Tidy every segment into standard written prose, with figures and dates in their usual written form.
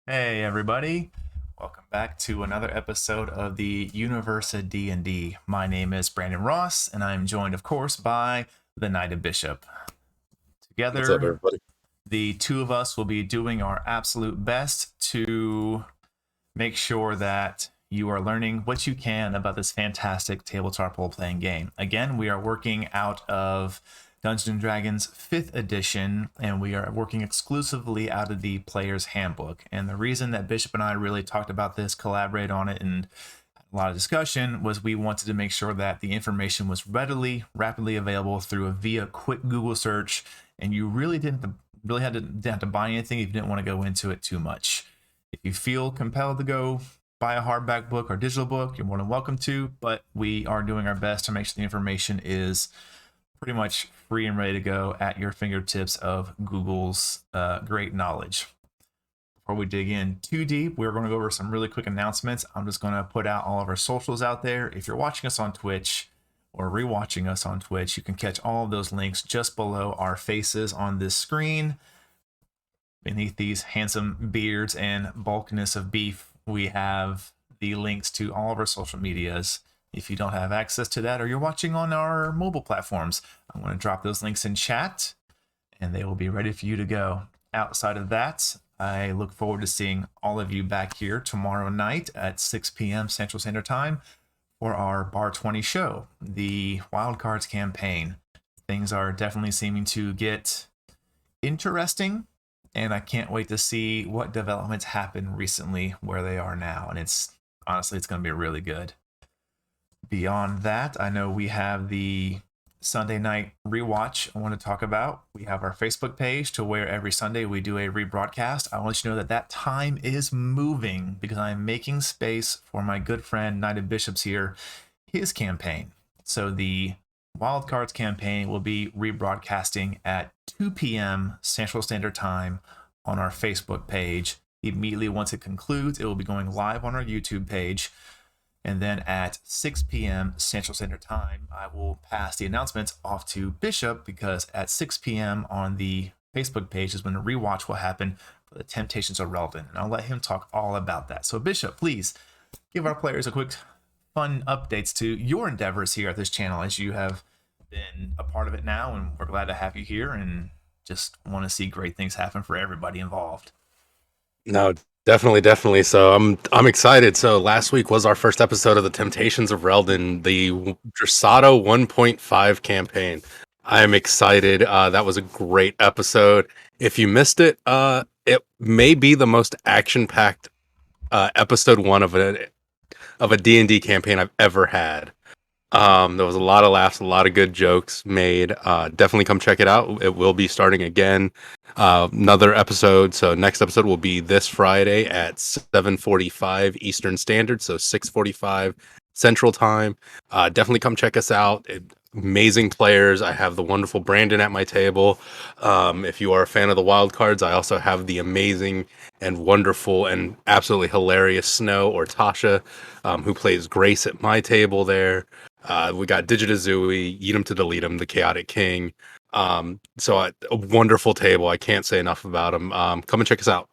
Hey everybody, welcome back to another episode of the UniversiD&D. My name is Brandon Ross, and I'm joined, of course, by the Knighted Bishop. What's up, Together, everybody? the two of us will be doing our absolute best to make sure that you are learning what you can about this fantastic tabletop role playing game. Again, we are working out of Dungeons and Dragons 5th edition, and we are working exclusively out of the player's handbook. And the reason that Bishop and I really talked about this, collaborate on it, and a lot of discussion was we wanted to make sure that the information was rapidly available through via quick Google search, and you really didn't have to buy anything if you didn't want to go into it too much. If you feel compelled to go buy a hardback book or digital book, you're more than welcome to, but we are doing our best to make sure the information is pretty much free and ready to go at your fingertips of Google's great knowledge. Before we dig in too deep, we're going to go over some really quick announcements. I'm just going to put out all of our socials out there. If you're watching us on Twitch or rewatching us on Twitch, you can catch all of those links just below our faces on this screen. Beneath these handsome beards and bulkiness of beef, we have the links to all of our social medias. If you don't have access to that or you're watching on our mobile platforms, I'm going to drop those links in chat and they will be ready for you to go. Outside of that, I look forward to seeing all of you back here tomorrow night at 6 p.m. Central Standard Time for our Bar 20 show, the Wildcards campaign. Things are definitely seeming to get interesting, and I can't wait to see what developments happened recently where they are now. And it's honestly, it's going to be really good. Beyond that, I know we have the Sunday night rewatch I want to talk about. We have our Facebook page to where every Sunday we do a rebroadcast. I want to let you know that that time is moving because I'm making space for my good friend Knighted Bishops here, his campaign. So the Wildcards campaign will be rebroadcasting at 2 p.m. Central Standard Time on our Facebook page. Immediately once it concludes, it will be going live on our YouTube page. And then at 6 p.m. Central Standard Time, I will pass the announcements off to Bishop because at 6 p.m. on the Facebook page is when the rewatch will happen for the Temptations are Relevant. And I'll let him talk all about that. So, Bishop, please give our players a quick, fun updates to your endeavors here at this channel as you have been a part of it now. And we're glad to have you here and just want to see great things happen for everybody involved. No, definitely. So I'm excited. So last week was our first episode of the Temptations of Reldon, the Dressado 1.5 campaign. I'm excited. That was a great episode. If you missed it, it may be the most action-packed episode one of a D&D campaign I've ever had. There was a lot of laughs, a lot of good jokes made. Definitely come check it out. It will be starting again. Another episode. So next episode will be this Friday at 7:45 Eastern Standard, so 6:45 Central Time. Definitely come check us out. Amazing players. I have the wonderful Brandon at my table. If you are a fan of the wild cards, I also have the amazing and wonderful and absolutely hilarious Snow or Tasha, who plays Grace at my table there. We got Digitazooey, Eat 'em to Delete 'em, the Chaotic King. A wonderful table. I can't say enough about them. Come and check us out.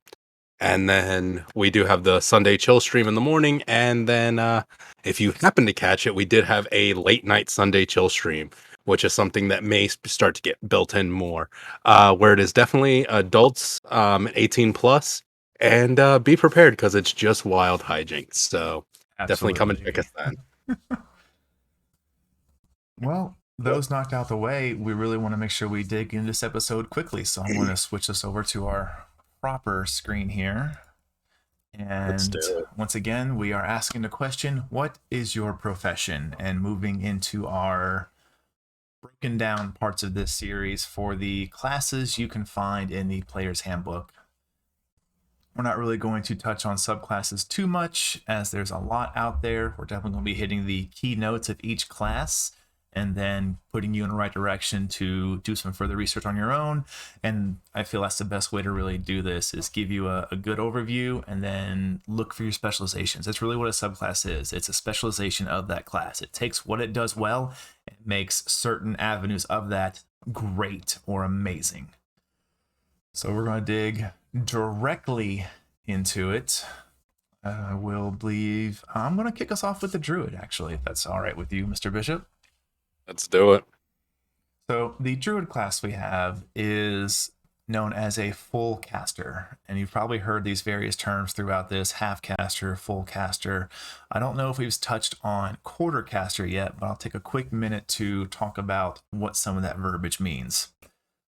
And then we do have the Sunday chill stream in the morning. And then if you happen to catch it, we did have a late night Sunday chill stream, which is something that may start to get built in more, where it is definitely adults 18 plus. And be prepared because it's just wild hijinks. So definitely come and check Absolutely. us then. Well, those knocked out the way, we really want to make sure we dig into this episode quickly. So I'm going to switch this over to our proper screen here. Let's do And it. once again, we are asking the question, what is your profession? And moving into our broken down parts of this series for the classes you can find in the player's handbook. We're not really going to touch on subclasses too much as there's a lot out there. We're definitely going to be hitting the key notes of each class and then putting you in the right direction to do some further research on your own. And I feel that's the best way to really do this is give you a good overview and then look for your specializations. That's really what a subclass is. It's a specialization of that class. It takes what it does well and makes certain avenues of that great or amazing. So we're going to dig directly into it, I'm going to kick us off with the Druid, actually, if that's all right with you, Mr. Bishop. Let's do it. So the Druid class we have is known as a full caster, and you've probably heard these various terms throughout this: half caster, full caster. I don't know if we've touched on quarter caster yet, but I'll take a quick minute to talk about what some of that verbiage means.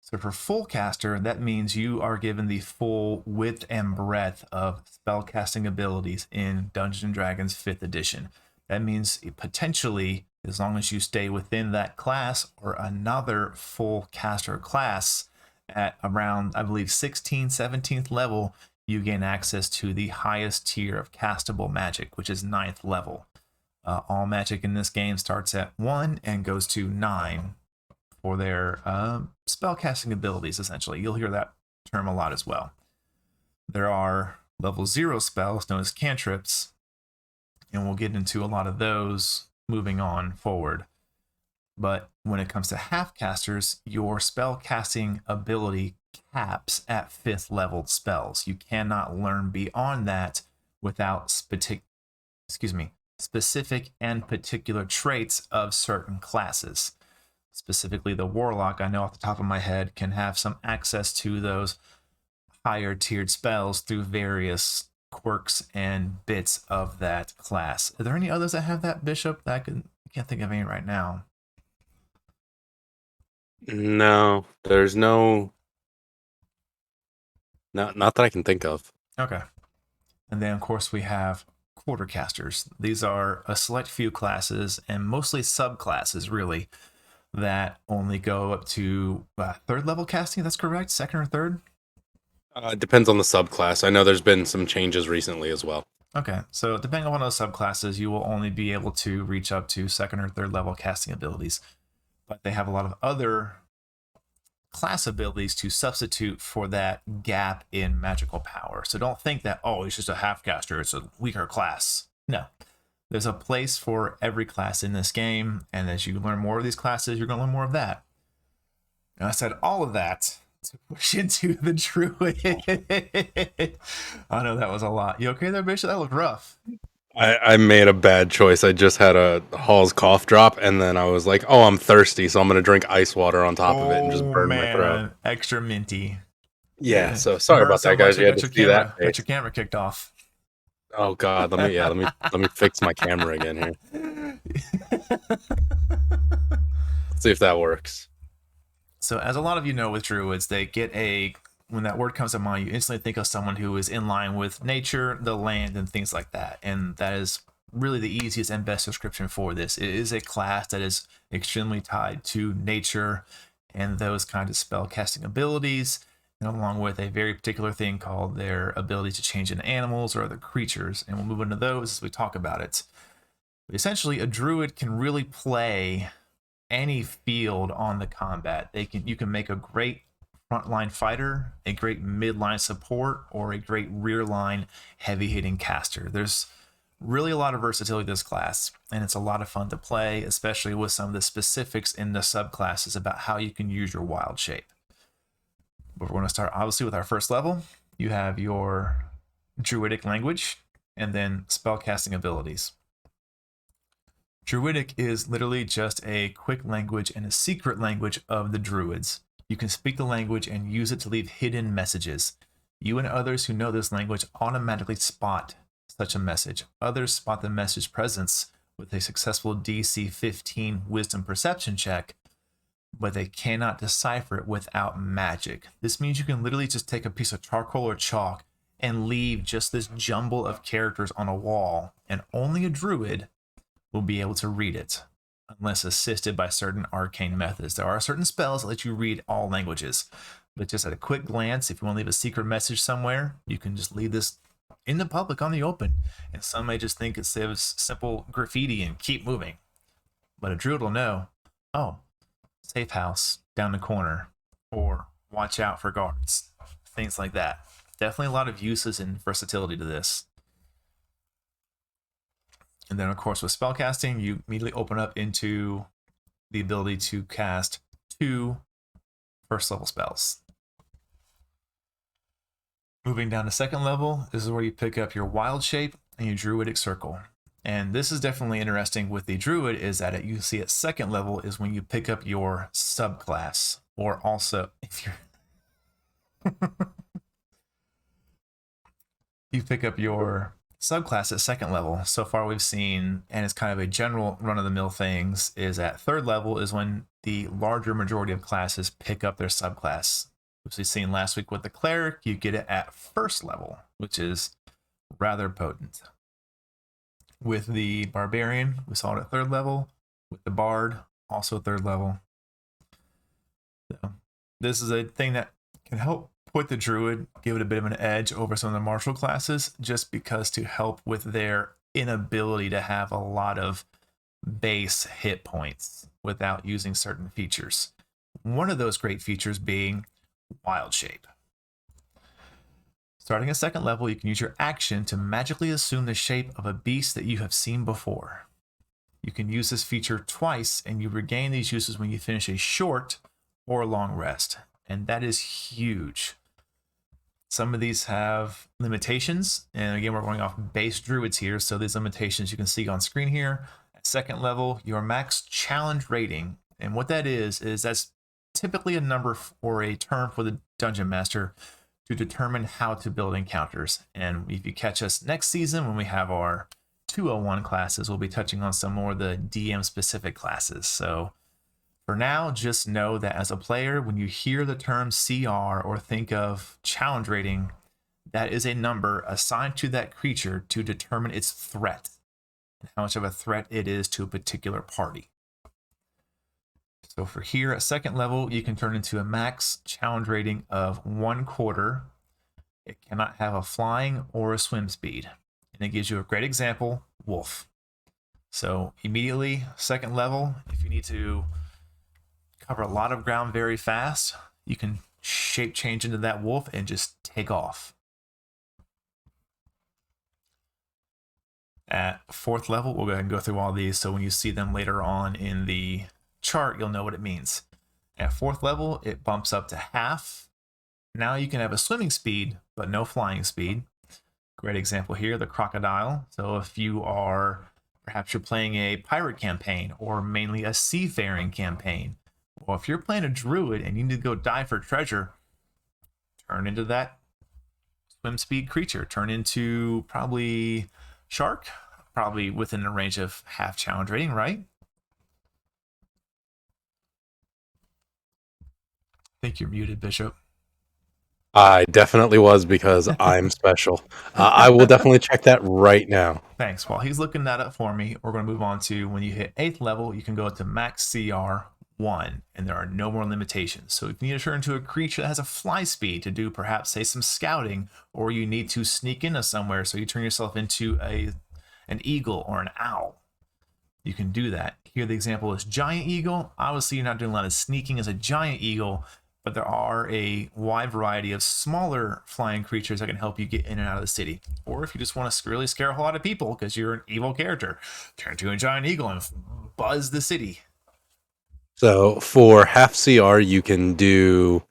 So for full caster, that means you are given the full width and breadth of spellcasting abilities in Dungeons and Dragons 5th edition. That means potentially, as long as you stay within that class or another full caster class at around, I believe, 16th, 17th level, you gain access to the highest tier of castable magic, which is 9th level. All magic in this game starts at 1 and goes to 9 for their spellcasting abilities, essentially. You'll hear that term a lot as well. There are level 0 spells known as cantrips, and we'll get into a lot of those moving on forward. But when it comes to half casters, your spell casting ability caps at 5th level spells. You cannot learn beyond that without specific and particular traits of certain classes. Specifically, the Warlock, I know off the top of my head, can have some access to those higher tiered spells through various quirks and bits of that class. Are there any others that have that, Bishop? I can't think of any right now. No, there's not that I can think of. Okay. And then, of course, we have quartercasters. These are a select few classes and mostly subclasses, really, that only go up to 3rd level casting. That's correct? 2nd or 3rd? It depends on the subclass. I know there's been some changes recently as well. Okay, so depending on those subclasses, you will only be able to reach up to 2nd or 3rd level casting abilities. But they have a lot of other class abilities to substitute for that gap in magical power. So don't think that, oh, it's just a half caster, it's a weaker class. No. There's a place for every class in this game, and as you learn more of these classes, you're going to learn more of that. And I said all of that to push into the Druid. I know that was a lot. You okay there, Bishop? That looked rough. I made a bad choice. I just had a Hall's cough drop, and then I was like, oh, I'm thirsty, so I'm going to drink ice water on top of it and just burn my throat. Extra minty. Yeah, so sorry Burned about so that, guys. much, You had to see that got face. your camera kicked off. Oh God, let me fix my camera again here. Let's see if that works. So, as a lot of you know, with Druids, they get when that word comes to mind, you instantly think of someone who is in line with nature, the land, and things like that. And that is really the easiest and best description for this. It is a class that is extremely tied to nature and those kinds of spell casting abilities, and along with a very particular thing called their ability to change into animals or other creatures. And we'll move into those as we talk about it. But essentially, a druid can really play any field on the combat. You can make a great frontline fighter, a great midline support, or a great rear line heavy hitting caster. There's really a lot of versatility in this class, and it's a lot of fun to play, especially with some of the specifics in the subclasses about how you can use your wild shape. But we're going to start obviously with our first level. You have your druidic language and then spellcasting abilities. Druidic is literally just a quick language and a secret language of the Druids. You can speak the language and use it to leave hidden messages. You and others who know this language automatically spot such a message. Others spot the message presence with a successful DC 15 Wisdom Perception check, but they cannot decipher it without magic. This means you can literally just take a piece of charcoal or chalk and leave just this jumble of characters on a wall, and only a Druid will be able to read it, unless assisted by certain arcane methods. There are certain spells that let you read all languages, but just at a quick glance, if you want to leave a secret message somewhere, you can just leave this in the public on the open, and some may just think it's simple graffiti and keep moving. But a druid will know, oh, safe house down the corner, or watch out for guards, things like that. Definitely a lot of uses and versatility to this. And then, of course, with spellcasting, you immediately open up into the ability to cast 2 first level spells. Moving down to second level, this is where you pick up your wild shape and your druidic circle. And this is definitely interesting with the druid, is that you see at second level is when you pick up your subclass, or also if you're you pick up your subclass at second level. So far we've seen, and it's kind of a general run-of-the-mill things, is at third level is when the larger majority of classes pick up their subclass. Which we've seen last week with the cleric, you get it at first level, which is rather potent. With the barbarian, we saw it at third level. With the bard, also third level. So this is a thing that can help put the druid, give it a bit of an edge over some of the martial classes, just because to help with their inability to have a lot of base hit points without using certain features. One of those great features being wild shape. Starting at second level, you can use your action to magically assume the shape of a beast that you have seen before. You can use this feature twice, and you regain these uses when you finish a short or long rest, and that is huge. Some of these have limitations, and again, we're going off base druids here, so these limitations you can see on screen here. At second level, your max challenge rating, and what that is that's typically a number or a term for the dungeon master to determine how to build encounters. And if you catch us next season when we have our 201 classes, we'll be touching on some more of the DM specific classes. So for now, just know that as a player, when you hear the term CR or think of challenge rating, that is a number assigned to that creature to determine its threat and how much of a threat it is to a particular party. So for here at second level, you can turn into a max challenge rating of 1/4. It cannot have a flying or a swim speed. And it gives you a great example, wolf. So immediately, second level, if you need to cover a lot of ground very fast, you can shape change into that wolf and just take off. At fourth level, we'll go ahead and go through all these, so when you see them later on in the chart, you'll know what it means. At fourth level, it bumps up to half. Now you can have a swimming speed, but no flying speed. Great example here, the crocodile. So if you are, perhaps you're playing a pirate campaign or mainly a seafaring campaign, or if you're playing a druid and you need to go dive for treasure, turn into that swim speed creature. Turn into probably shark, probably within a range of half challenge rating, right? I think you're muted, Bishop. I definitely was, because I'm special. I will definitely check that right now. Thanks. While he's looking that up for me, we're going to move on to when you hit 8th level, you can go to max CR 1, and there are no more limitations. So if you need to turn into a creature that has a fly speed to do perhaps, say, some scouting, or you need to sneak into somewhere, so you turn yourself into an eagle or an owl, you can do that. Here the example is giant eagle. Obviously, you're not doing a lot of sneaking as a giant eagle, but there are a wide variety of smaller flying creatures that can help you get in and out of the city. Or if you just want to really scare a whole lot of people because you're an evil character, turn into a giant eagle and buzz the city. So for half CR, you can do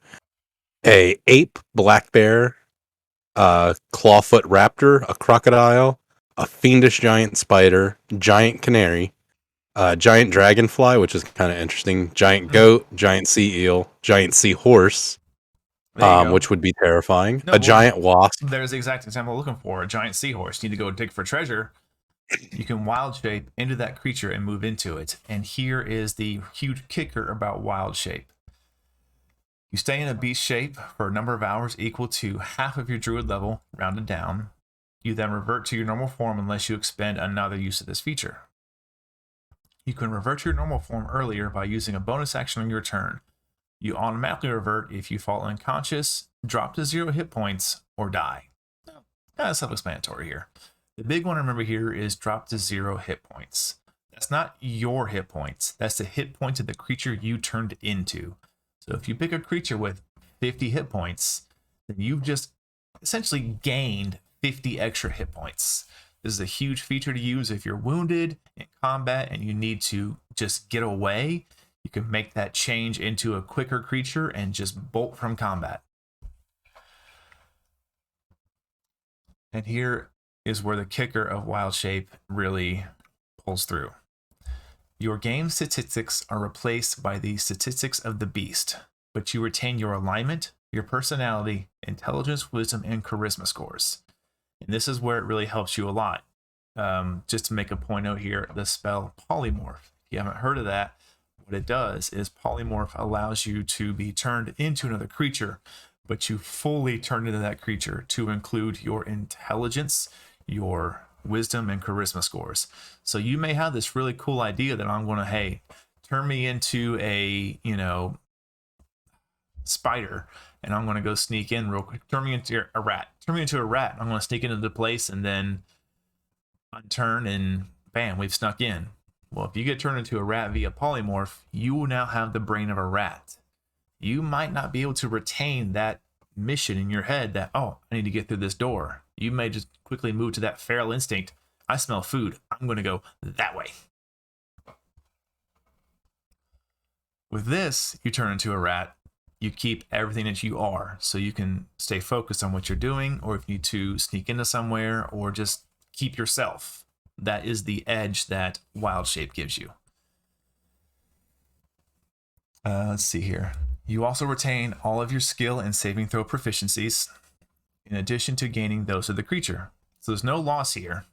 a ape, black bear, clawfoot raptor, a crocodile, a fiendish giant spider, giant canary, giant dragonfly, which is kind of interesting, giant goat, giant sea eel, giant sea horse, which would be terrifying, No, a giant wasp. There's the exact example I'm looking for, a giant seahorse. You need to go dig for treasure. You can wild shape into that creature and move into it. And here is the huge kicker about wild shape. You stay in a beast shape for a number of hours equal to half of your druid level, rounded down. You then revert to your normal form unless you expend another use of this feature. You can revert to your normal form earlier by using a bonus action on your turn. You automatically revert if you fall unconscious, drop to 0 hit points, or die. Kind of self-explanatory here. The big one to remember here is drop to 0 hit points. That's not your hit points. That's the hit points of the creature you turned into. So if you pick a creature with 50 hit points, then you've just essentially gained 50 extra hit points. This is a huge feature to use if you're wounded in combat and you need to just get away. You can make that change into a quicker creature and just bolt from combat. And here is where the kicker of Wild Shape really pulls through. Your game statistics are replaced by the statistics of the beast, but you retain your alignment, your personality, intelligence, wisdom, and charisma scores. And this is where it really helps you a lot. Just to make a point out here, the spell Polymorph. If you haven't heard of that, what it does is Polymorph allows you to be turned into another creature, but you fully turn into that creature to include your intelligence, your wisdom, and charisma scores. So you may have this really cool idea that I'm going to, hey, turn me into a, spider, and I'm going to go sneak in real quick. Turn me into a rat. Turn me into a rat. I'm going to sneak into the place and then unturn, and bam, we've snuck in. Well, if you get turned into a rat via polymorph, you will now have the brain of a rat. You might not be able to retain that mission in your head that, oh, I need to get through this door. You may just quickly move to that feral instinct. I smell food. I'm going to go that way. With this, you turn into a rat. You keep everything that you are, so you can stay focused on what you're doing, or if you need to sneak into somewhere, or just keep yourself. That is the edge that Wild Shape gives you. Let's see here. You also retain all of your skill and saving throw proficiencies, in addition to gaining those of the creature. So there's no loss here.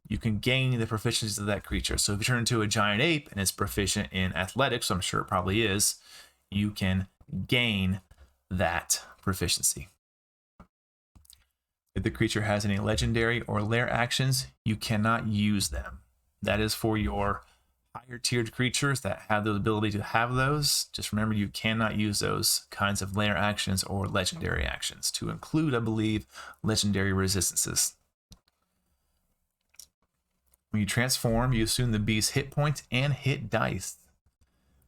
You can gain the proficiencies of that creature. So if you turn into a giant ape and it's proficient in athletics, I'm sure it probably is, you can gain that proficiency. If the creature has any legendary or lair actions, you cannot use them. That is for your higher tiered creatures that have the ability to have those. Just remember, you cannot use those kinds of lair actions or legendary actions, to include, I believe, legendary resistances. When you transform, you assume the beast's hit points and hit dice.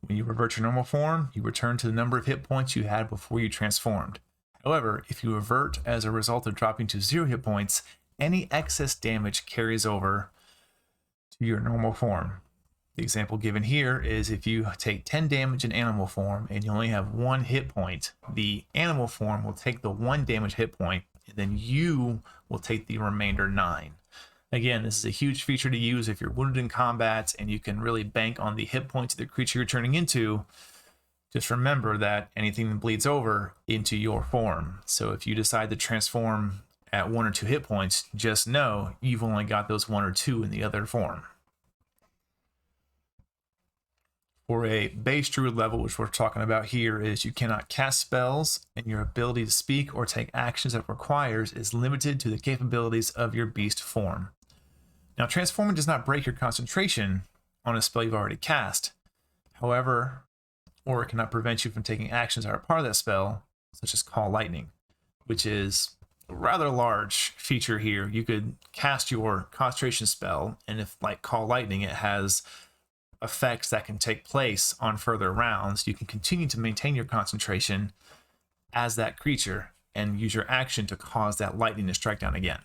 When you revert your normal form, you return to the number of hit points you had before you transformed. However, if you revert as a result of dropping to 0 hit points, any excess damage carries over to your normal form. The example given here is if you take 10 damage in animal form and you only have 1 hit point, the animal form will take the 1 damage hit point, and then you will take the remainder 9. Again, this is a huge feature to use if you're wounded in combat and you can really bank on the hit points of the creature you're turning into. Just remember that anything that bleeds over into your form. So if you decide to transform at 1 or 2 hit points, just know you've only got those 1 or 2 in the other form. For a base druid level, which we're talking about here, is you cannot cast spells, and your ability to speak or take actions that it requires is limited to the capabilities of your beast form. Now, transforming does not break your concentration on a spell you've already cast. However, or it cannot prevent you from taking actions that are part of that spell, such as Call Lightning, which is a rather large feature here. You could cast your concentration spell, and if, like Call Lightning, it has effects that can take place on further rounds, you can continue to maintain your concentration as that creature and use your action to cause that lightning to strike down again.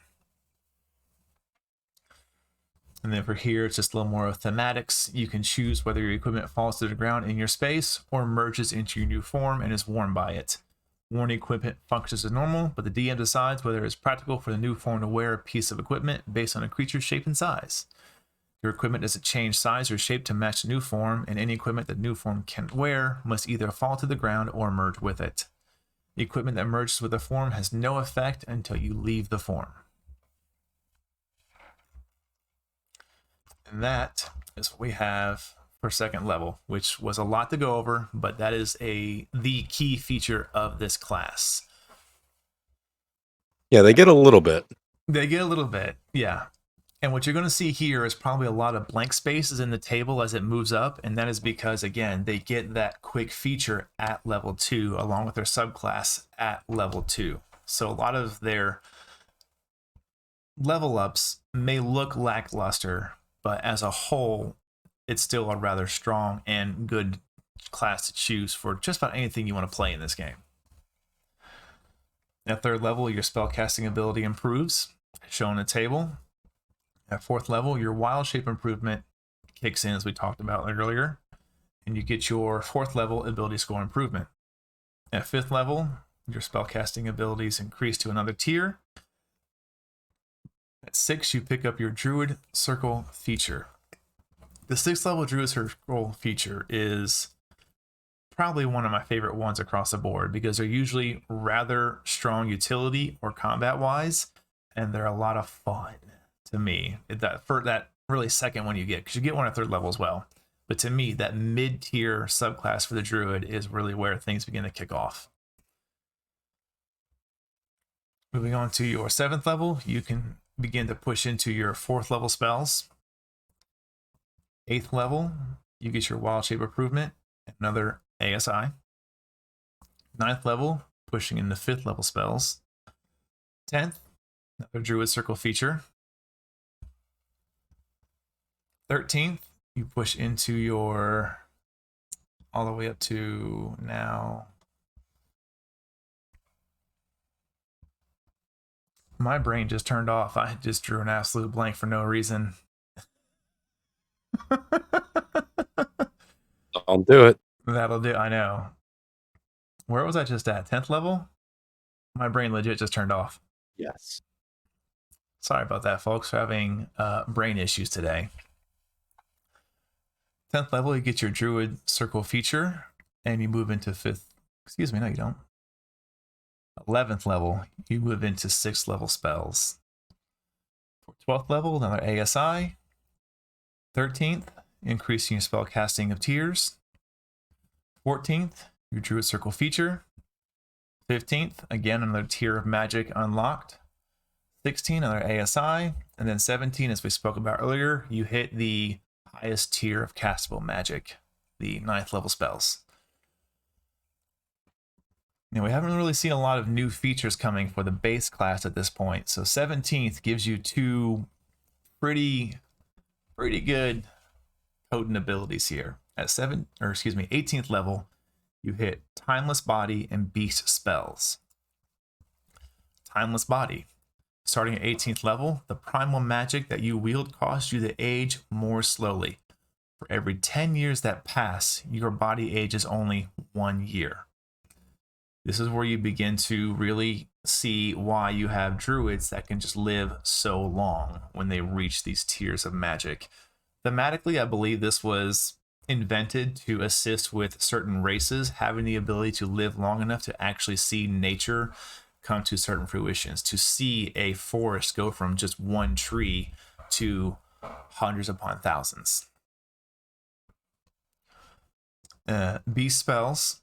And then for here, it's just a little more of thematics. You can choose whether your equipment falls to the ground in your space or merges into your new form and is worn by it. Worn equipment functions as normal, but the DM decides whether it's practical for the new form to wear a piece of equipment based on a creature's shape and size. Your equipment doesn't change size or shape to match the new form, and any equipment that the new form can wear must either fall to the ground or merge with it. The equipment that merges with the form has no effect until you leave the form. And that is what we have for second level, which was a lot to go over, but that is the key feature of this class. Yeah, they get a little bit. They get a little bit, yeah. And what you're going to see here is probably a lot of blank spaces in the table as it moves up, and that is because, again, they get that quick feature at level 2 along with their subclass at level 2. So a lot of their level ups may look lackluster, but as a whole, it's still a rather strong and good class to choose for just about anything you want to play in this game. At third level, your spellcasting ability improves, shown in the table. At fourth level, your wild shape improvement kicks in, as we talked about earlier, and you get your fourth level ability score improvement. At fifth level, your spellcasting abilities increase to another tier. At 6, you pick up your Druid Circle feature. The 6th level Druid Circle feature is probably one of my favorite ones across the board because they're usually rather strong utility or combat wise, and they're a lot of fun to me. For that really second one you get, because you get one at 3rd level as well. But to me, that mid-tier subclass for the Druid is really where things begin to kick off. Moving on to your 7th level, you can begin to push into your 4th level spells. 8th level, you get your Wild Shape Improvement, another ASI. 9th level, pushing into 5th level spells. 10th, another Druid Circle feature. 13th, you push into your all the way up to now. My brain just turned off. I just drew an absolute blank for no reason. Don't do it. That'll do. I know. Where was I just at? 10th level? My brain legit just turned off. Yes. Sorry about that, folks. We're having brain issues today. 10th level, you get your Druid Circle feature, and you move into 5th. Excuse me, no, you don't. 11th level, you move into 6th level spells. For 12th level, another ASI. 13th, increasing your spell casting of tiers. 14th, your Druid Circle feature. 15th, again, another tier of magic unlocked. 16, another ASI. And then 17, as we spoke about earlier, you hit the highest tier of castable magic, the 9th level spells. Now, we haven't really seen a lot of new features coming for the base class at this point. So 17th gives you 2 pretty good potent abilities here. At 18th level, you hit Timeless Body and Beast spells. Timeless Body. Starting at 18th level, the primal magic that you wield causes you to age more slowly. For every 10 years that pass, your body ages only 1 year. This is where you begin to really see why you have druids that can just live so long when they reach these tiers of magic. Thematically, I believe this was invented to assist with certain races having the ability to live long enough to actually see nature come to certain fruitions, to see a forest go from just one tree to hundreds upon thousands. Beast spells,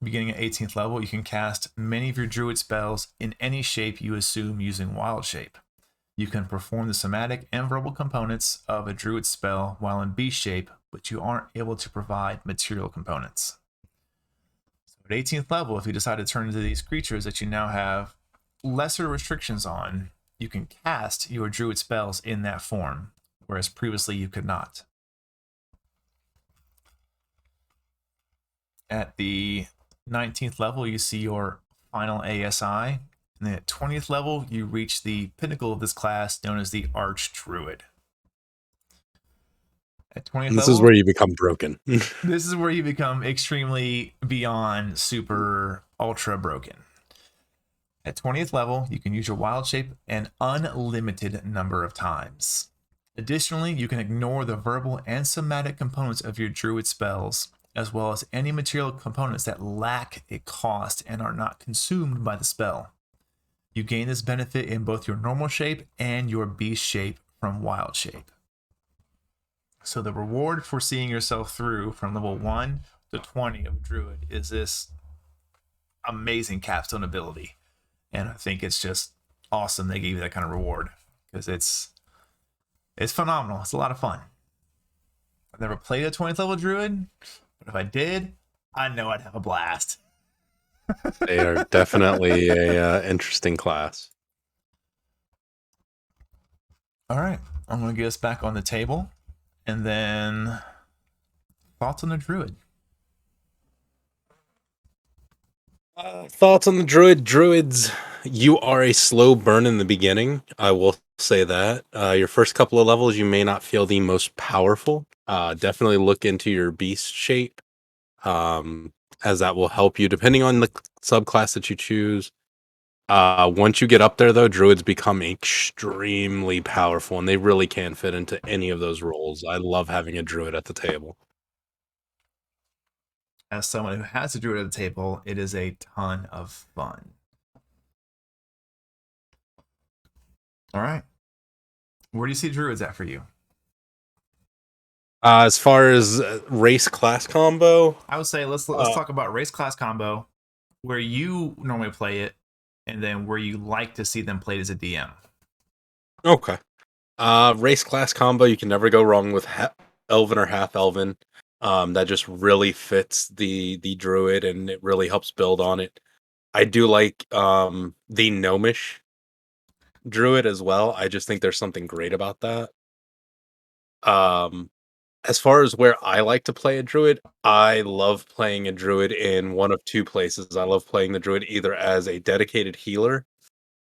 beginning at 18th level, you can cast many of your druid spells in any shape you assume using Wild Shape. You can perform the somatic and verbal components of a druid spell while in beast shape, but you aren't able to provide material components. At 18th level, if you decide to turn into these creatures that you now have lesser restrictions on, you can cast your druid spells in that form, whereas previously you could not. At the 19th level, you see your final ASI, and then at 20th level, you reach the pinnacle of this class known as the Arch Druid. At 20th This level, is where you become broken. this is where you become extremely beyond super ultra broken. At 20th level, you can use your Wild Shape an unlimited number of times. Additionally, you can ignore the verbal and somatic components of your druid spells, as well as any material components that lack a cost and are not consumed by the spell. You gain this benefit in both your normal shape and your beast shape from Wild Shape. So the reward for seeing yourself through from level 1 to 20 of Druid is this amazing capstone ability. And I think it's just awesome they gave you that kind of reward, because it's phenomenal. It's a lot of fun. I've never played a 20th level Druid, but if I did, I know I'd have a blast. They are definitely a interesting class. All right, I'm going to get us back on the table, and then thoughts on the Druid. Thoughts on the Druid? Druids, you are a slow burn in the beginning. I will say that. Your first couple of levels, you may not feel the most powerful. Definitely look into your beast shape, as that will help you depending on the subclass that you choose. Once you get up there, though, druids become extremely powerful, and they really can fit into any of those roles. I love having a druid at the table. As someone who has a druid at the table, it is a ton of fun. All right. Where do you see druids at for you? As far as race class combo, I would say let's talk about race class combo, where you normally play it, and then where you like to see them played as a DM. okay. Race class combo, you can never go wrong with elven or half elven. That just really fits the druid, and it really helps build on it. I do like the gnomish druid as well. I just think there's something great about that. Um, as far as where I like to play a druid, I love playing a druid in one of two places. I love playing the druid either as a dedicated healer,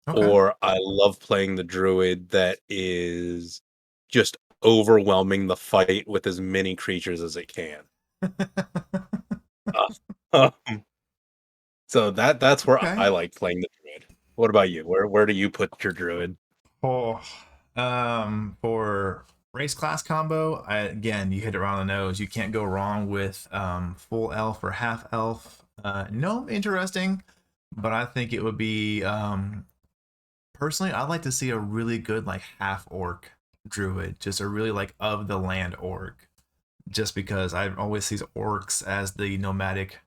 Okay. or I love playing the druid that is just overwhelming the fight with as many creatures as it can. Um, so that's where Okay. I like playing the druid. What about you? Where do you put your druid? Oh, for race class combo, again, you hit it around the nose. You can't go wrong with full elf or half elf. No, interesting, but I think it would be personally, I'd like to see a really good like half orc druid, just a really like of the land orc. Just because I always see orcs as the nomadic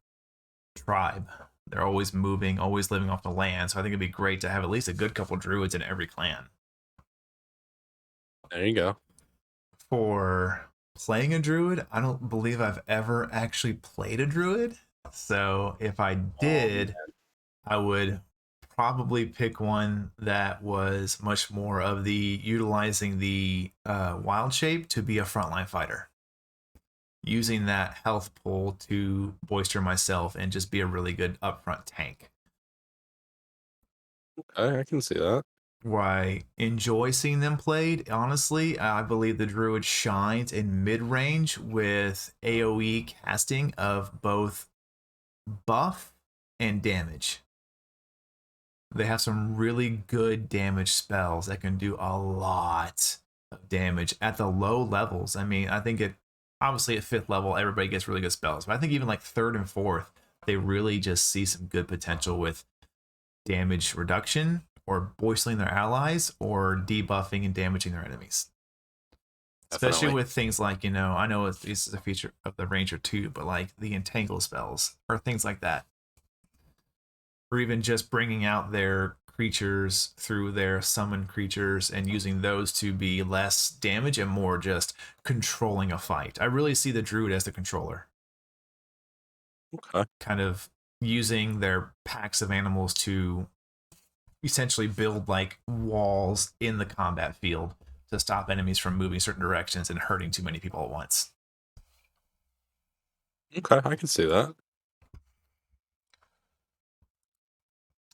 tribe. They're always moving, always living off the land. So I think it'd be great to have at least a good couple druids in every clan. There you go. For playing a druid, I don't believe I've ever actually played a druid. So if I Um, did, I would probably pick one that was much more of the utilizing the wild shape to be a frontline fighter, using that health pool to boister myself and just be a really good upfront tank. I can see that. Where I enjoy seeing them played, honestly, I believe the Druid shines in mid range with AoE casting of both buff and damage. They have some really good damage spells that can do a lot of damage at the low levels. I mean, I think it obviously at fifth level, everybody gets really good spells, but I think even like third and fourth, they really just see some good potential with damage reduction or boistling their allies or debuffing and damaging their enemies. Especially Definitely. with things like, I know this is a feature of the Ranger too, but like the entangle spells or things like that. Or even just bringing out their creatures through their summon creatures and using those to be less damage and more just controlling a fight. I really see the Druid as the controller, Okay. kind of using their packs of animals to essentially build like walls in the combat field to stop enemies from moving certain directions and hurting too many people at once. Okay, I can see that.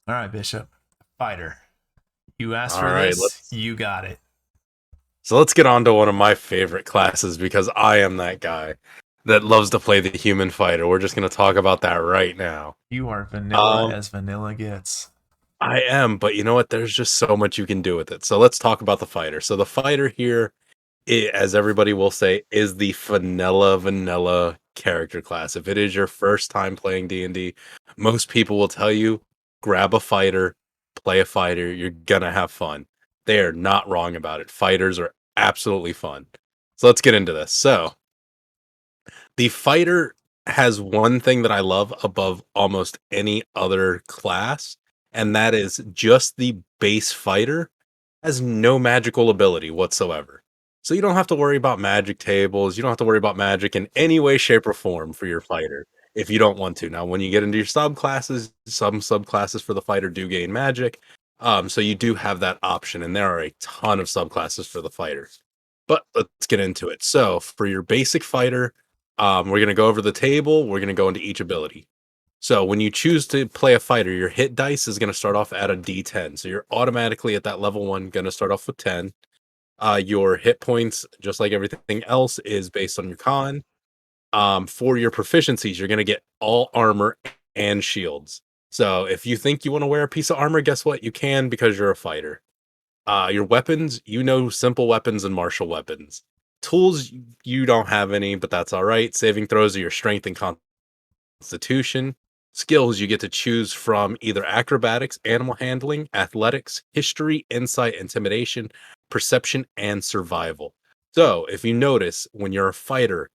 All right, Bishop, fighter. You asked All for right, this, you got it. let's get on to one of my favorite classes because I am that guy that loves to play the human fighter. We're just going to talk about that right now. You are vanilla Um, as vanilla gets. I am, but you know what? There's just so much you can do with it. So let's talk about the fighter. So the fighter here, as everybody will say, is the vanilla character class. If it is your first time playing D&D, most people will tell you, grab a fighter, play a fighter, you're gonna have fun. They are not wrong about it. Fighters are absolutely fun. So let's get into this. So the fighter has one thing that I love above almost any other class, and that is just the base fighter has no magical ability whatsoever. So you don't have to worry about magic tables. You don't have to worry about magic in any way, shape, or form for your fighter if you don't want to. Now, when you get into your subclasses, some subclasses for the fighter do gain magic. So you do have that option, and there are a ton of subclasses for the fighter. But let's get into it. So for your basic fighter, we're going to go over the table. We're going to go into each ability. So when you choose to play a fighter, your hit dice is going to start off at a D10. So you're automatically at that level one going to start off with 10. Your hit points, just like everything else, is based on your con. For your proficiencies, you're going to get all armor and shields. So if you think you want to wear a piece of armor, guess what? You can because you're a fighter. Your weapons, simple weapons and martial weapons. Tools, you don't have any, but that's all right. Saving throws are your strength and constitution. Skills, you get to choose from either acrobatics, animal handling, athletics, history, insight, intimidation, perception, and survival. So if you notice, when you're a fighter,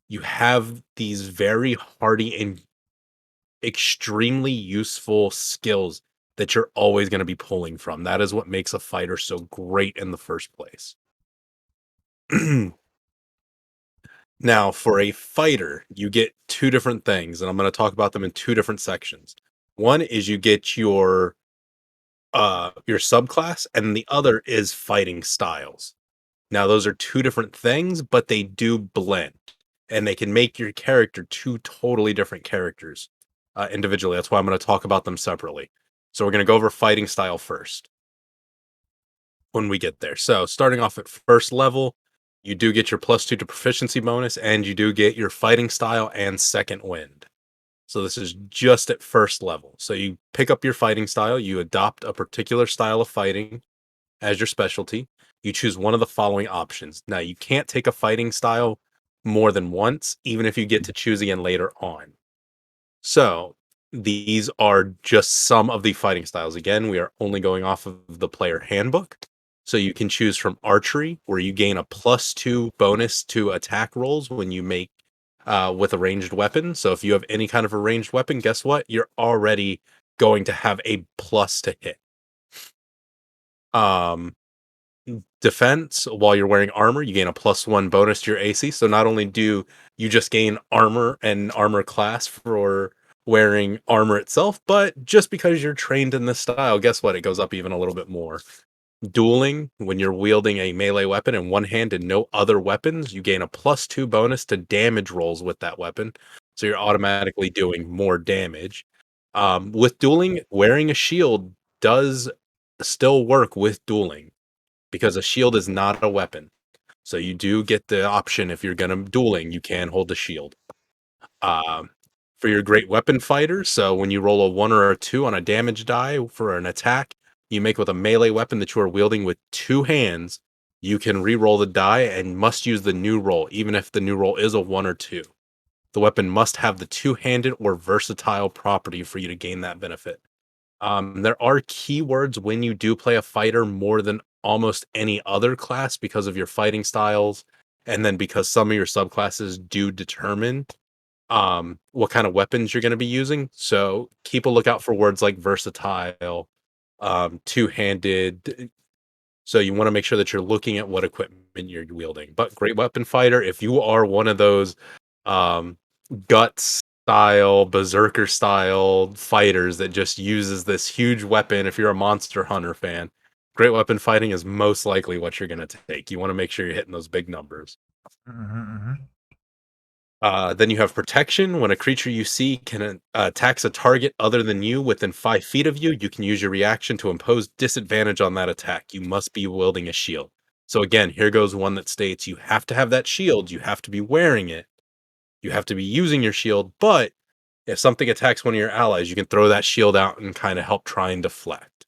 you have these very hardy and extremely useful skills that you're always going to be pulling from. That is what makes a fighter so great in the first place. Now, for a fighter, you get two different things, and I'm going to talk about them in two different sections. One is you get your subclass, and the other is fighting styles. Now, those are two different things, but they do blend, and they can make your character two totally different characters individually. That's why I'm going to talk about them separately. So we're going to go over fighting style first when we get there. So starting off at first level, you do get your +2 to proficiency bonus, and you do get your fighting style and second wind. So this is just at first level. So you pick up your fighting style, you adopt a particular style of fighting as your specialty. You choose one of the following options. Now, you can't take a fighting style more than once, even if you get to choose again later on. So these are just some of the fighting styles. Again, we are only going off of the player handbook. So you can choose from archery, where you gain a +2 bonus to attack rolls when you make with a ranged weapon. So if you have any kind of a ranged weapon, guess what? You're already going to have a plus to hit. Um, Defense, while you're wearing armor, you gain a +1 bonus to your AC. So not only do you just gain armor and armor class for wearing armor itself, but just because you're trained in this style, guess what? It goes up even a little bit more. Dueling, when you're wielding a melee weapon in one hand and no other weapons, you gain a +2 bonus to damage rolls with that weapon. So you're automatically doing more damage. With dueling, wearing a shield does still work with dueling because a shield is not a weapon. So you do get the option if you're gonna dueling, you can hold the shield. Um, for your great weapon fighter, so when you roll a 1 or a 2 on a damage die for an attack you make with a melee weapon that you are wielding with two hands, you can re-roll the die and must use the new roll, even if the new roll is a 1 or 2. The weapon must have the two-handed or versatile property for you to gain that benefit. There are keywords when you do play a fighter more than almost any other class because of your fighting styles, and then because some of your subclasses do determine what kind of weapons you're going to be using. So keep a lookout for words like versatile, two-handed. So you want to make sure that you're looking at what equipment you're wielding. But great weapon fighter, if you are one of those um, guts style, berserker style fighters that just uses this huge weapon, if you're a Monster Hunter fan, great weapon fighting is most likely what you're going to take. You want to make sure you're hitting those big numbers. Then you have protection. When a creature you see can attacks a target other than you within 5 feet of you, you can use your reaction to impose disadvantage on that attack. You must be wielding a shield. So again, here goes one that states you have to have that shield. You have to be wearing it. You have to be using your shield. But if something attacks one of your allies, you can throw that shield out and kind of help try and deflect.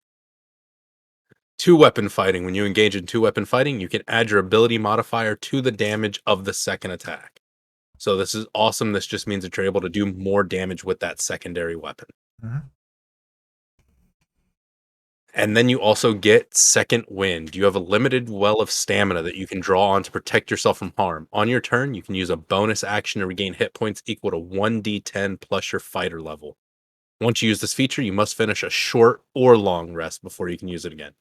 Two weapon fighting. When you engage in two weapon fighting, you can add your ability modifier to the damage of the second attack. So this is awesome. This just means that you're able to do more damage with that secondary weapon. And then you also get second wind. You have a limited well of stamina that you can draw on to protect yourself from harm. On your turn, you can use a bonus action to regain hit points equal to 1d10 plus your fighter level. Once you use this feature, you must finish a short or long rest before you can use it again.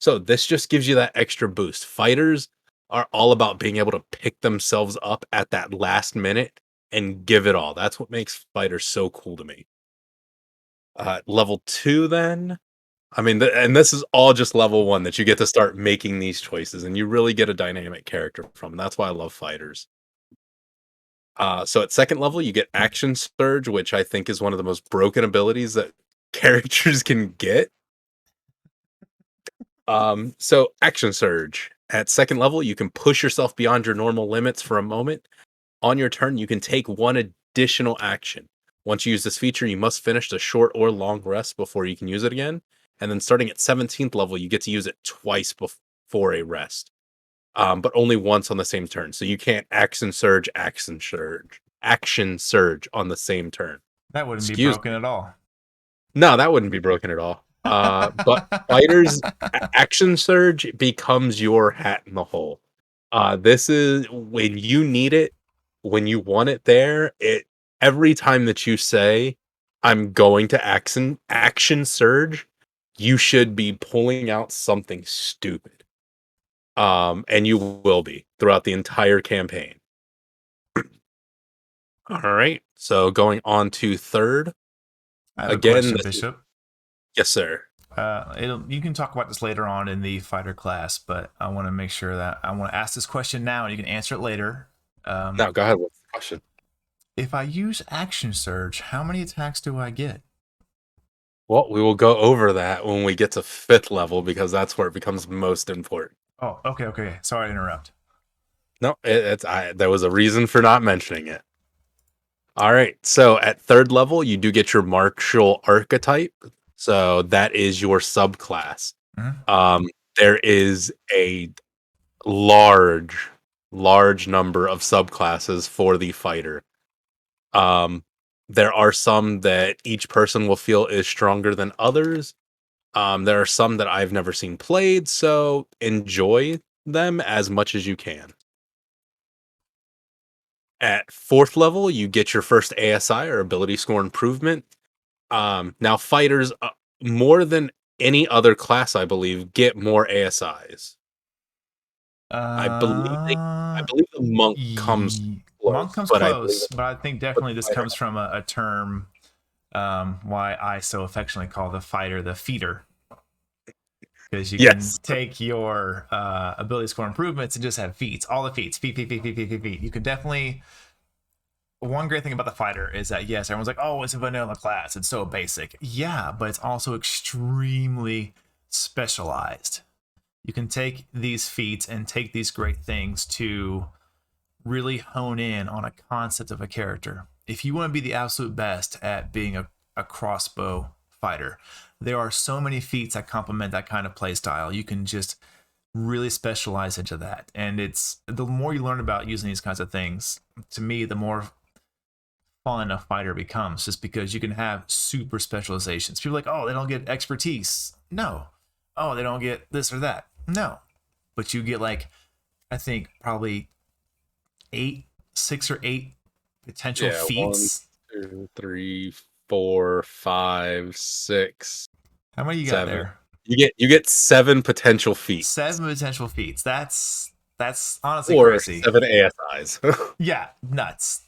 So this just gives you that extra boost. Fighters are all about being able to pick themselves up at that last minute and give it all. That's what makes fighters so cool to me. Level 2 then. I mean, and this is all just level 1 that you get to start making these choices and you really get a dynamic character from. And that's why I love fighters. So at second level, you get Action Surge, which I think is one of the most broken abilities that characters can get. So Action Surge. At second level, you can push yourself beyond your normal limits for a moment. On your turn, you can take one additional action. Once you use this feature, you must finish the short or long rest before you can use it again. And then starting at 17th level, you get to use it twice before a rest, but only once on the same turn. So you can't action surge on the same turn. That wouldn't be Excuse broken me. at all. No, that wouldn't be broken at all. But fighters action surge becomes your hat in the hole. This is when you need it, when you want it there. It every time that you say, "I'm going to action surge," you should be pulling out something stupid. And you will be throughout the entire campaign. All right. So going on to third I have a again. question, Bishop. Yes, sir. You can talk about this later on in the fighter class, but I want to make sure that I want to ask this question now, and you can answer it later. No, go ahead. What's the question? If I use Action Surge, how many attacks do I get? Well, we will go over that when we get to 5th level because that's where it becomes most important. Oh, okay. Sorry to interrupt. No, there was a reason for not mentioning it. All right, so at 3rd level, you do get your martial archetype. So that is your subclass. Mhm. There is a large, large number of subclasses for the fighter. There are some that each person will feel is stronger than others. There are some that I've never seen played, so enjoy them as much as you can. At 4th level, you get your first ASI or ability score improvement. Now fighters, more than any other class, I believe, get more ASIs. I believe I Uh, believe the monk comes Monk close, comes but I believe close, but I think the definitely this fighter. comes from a term why I so affectionately call the fighter the feeder. Because you can Yes, take your ability score improvements and just have feats, all the feats, feat. You can definitely. One great thing about the fighter is that yes, everyone's like, oh, it's a vanilla class, it's so basic. Yeah, but it's also extremely specialized. You can take these feats and take these great things to really hone in on a concept of a character. If you want to be the absolute best at being a crossbow fighter, there are so many feats that complement that kind of play style. You can just really specialize into that. And it's the more you learn about using these kinds of things, to me, the more fun a fighter becomes, just because you can have super specializations. People are like, oh, they don't get expertise. No. Oh, they don't get this or that. No. But you get like, I think probably 6 or 8 potential yeah. One, feats. 2, 3, 4, 5, 6, How many you got 7. there? You get 7 potential feats 7 potential feats. That's honestly or crazy. 7 ASIs. Yeah, nuts.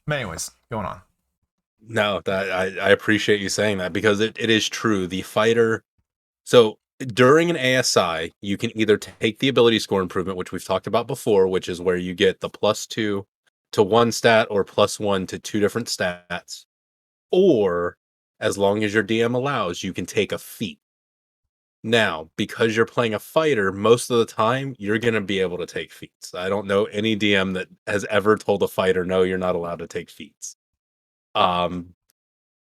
But anyways, going on. No, that I appreciate you saying that because it is true. The fighter. So during an ASI, you can either take the ability score improvement, which we've talked about before, which is where you get the +2 to one stat or +1 to two different stats, or as long as your DM allows, you can take a feat. Now, because you're playing a fighter, most of the time you're going to be able to take feats. I don't know any DM that has ever told a fighter, no, you're not allowed to take feats. Um,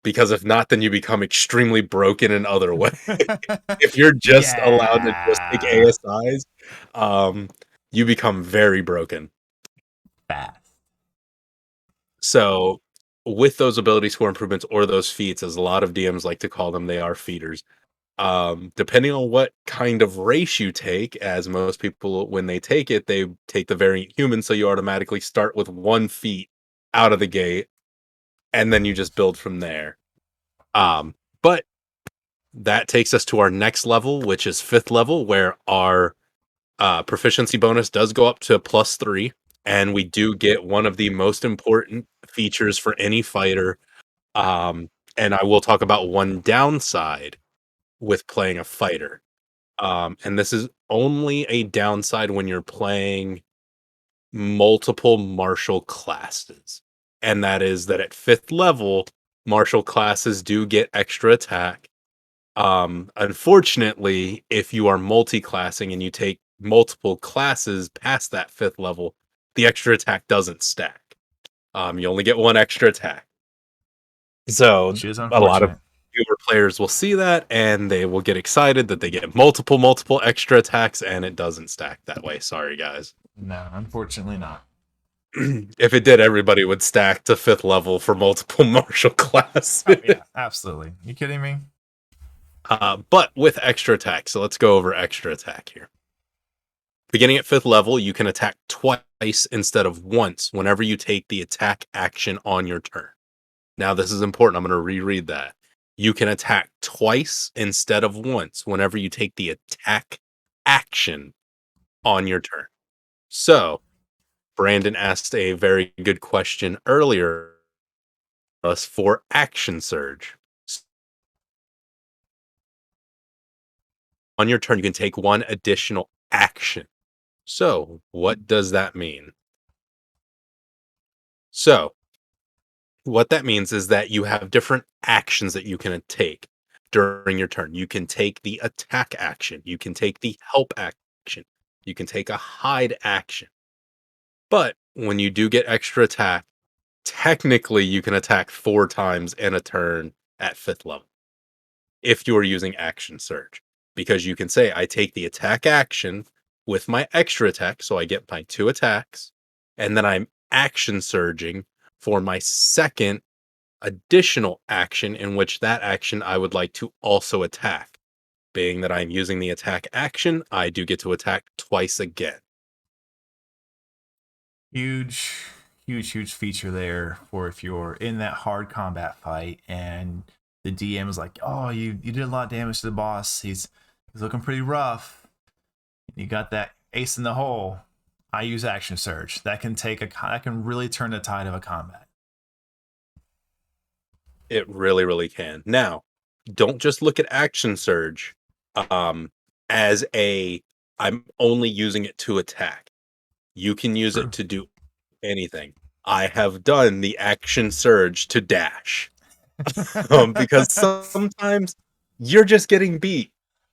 because if not, then you become extremely broken in other ways. If you're just allowed to just take Yeah. ASIs, um, you become very broken. Fast. So, with those ability score improvements or those feats, as a lot of DMs like to call them, they are feeders. Depending on what kind of race you take, as most people, when they take the variant human, so you automatically start with one feat out of the gate, and then you just build from there. But that takes us to our next level, which is 5th level, where our proficiency bonus does go up to +3, and we do get one of the most important features for any fighter. And I will talk about one downside with playing a fighter. And this is only a downside when you're playing multiple martial classes. And that is that at 5th level, martial classes do get extra attack. Unfortunately, if you are multi-classing and you take multiple classes past that 5th level, the extra attack doesn't stack. You only get one extra attack. So which is a lot of unfortunate. newer players will see that and they will get excited that they get multiple extra attacks, and it doesn't stack that way. Sorry, guys. No, unfortunately not. If it did, everybody would stack to 5th level for multiple martial classes. Oh yeah, absolutely. You kidding me? But with extra attack. So let's go over extra attack here. Beginning at 5th level, you can attack twice instead of once whenever you take the attack action on your turn. Now, this is important. I'm going to reread that. You can attack twice instead of once whenever you take the attack action on your turn. So, Brandon asked a very good question earlier us for action surge. On your turn, you can take one additional action. So, what does that mean? So, what that means is that you have different actions that you can take during your turn. You can take the attack action, you can take the help action, you can take a hide action. But when you do get extra attack, technically you can attack 4 times in a turn at 5th level if you're using action surge. Because you can say, I take the attack action with my extra attack, so I get my 2 attacks, and then I'm action surging for my second additional action, in which that action I would like to also attack. Being that I'm using the attack action, I do get to attack twice again. Huge, huge feature there for if you're in that hard combat fight and the DM is like, "Oh, you did a lot of damage to the boss. He's looking pretty rough. You got that ace in the hole." I use action surge. That can really turn the tide of a combat. It really can. Now, don't just look at action surge um, as I'm only using it to attack. You can use it True. to do anything. I have done the action surge to dash. Because sometimes you're just getting beat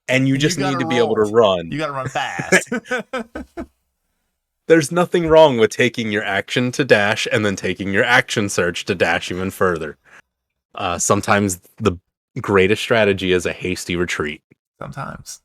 and you You just gotta need to be able to roll. run. You gotta run fast. There's nothing wrong with taking your action to dash and then taking your action surge to dash even further. Sometimes the greatest strategy is a hasty retreat. Sometimes.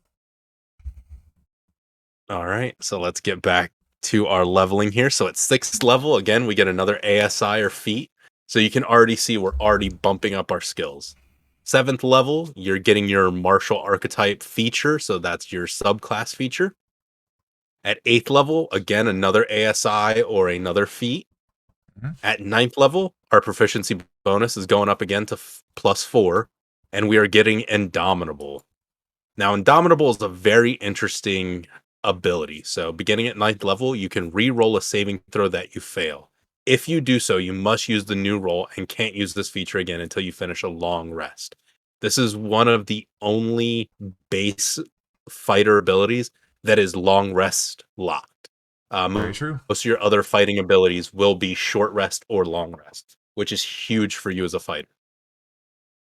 All right, so let's get back to our leveling here. So at 6th level, again, we get another ASI or feat. So you can already see we're already bumping up our skills. 7th level, you're getting your martial archetype feature. So that's your subclass feature. At 8th level, again, another ASI or another feat. Mhm. At 9th level, our proficiency bonus is going up again to +4, and we are getting Indomitable. Now, Indomitable is a very interesting ability. So, beginning at 9th level, you can re-roll a saving throw that you fail. If you do so, you must use the new roll and can't use this feature again until you finish a long rest. This is one of the only base fighter abilities that is long rest locked. Very true. Most of your other fighting abilities will be short rest or long rest, which is huge for you as a fighter.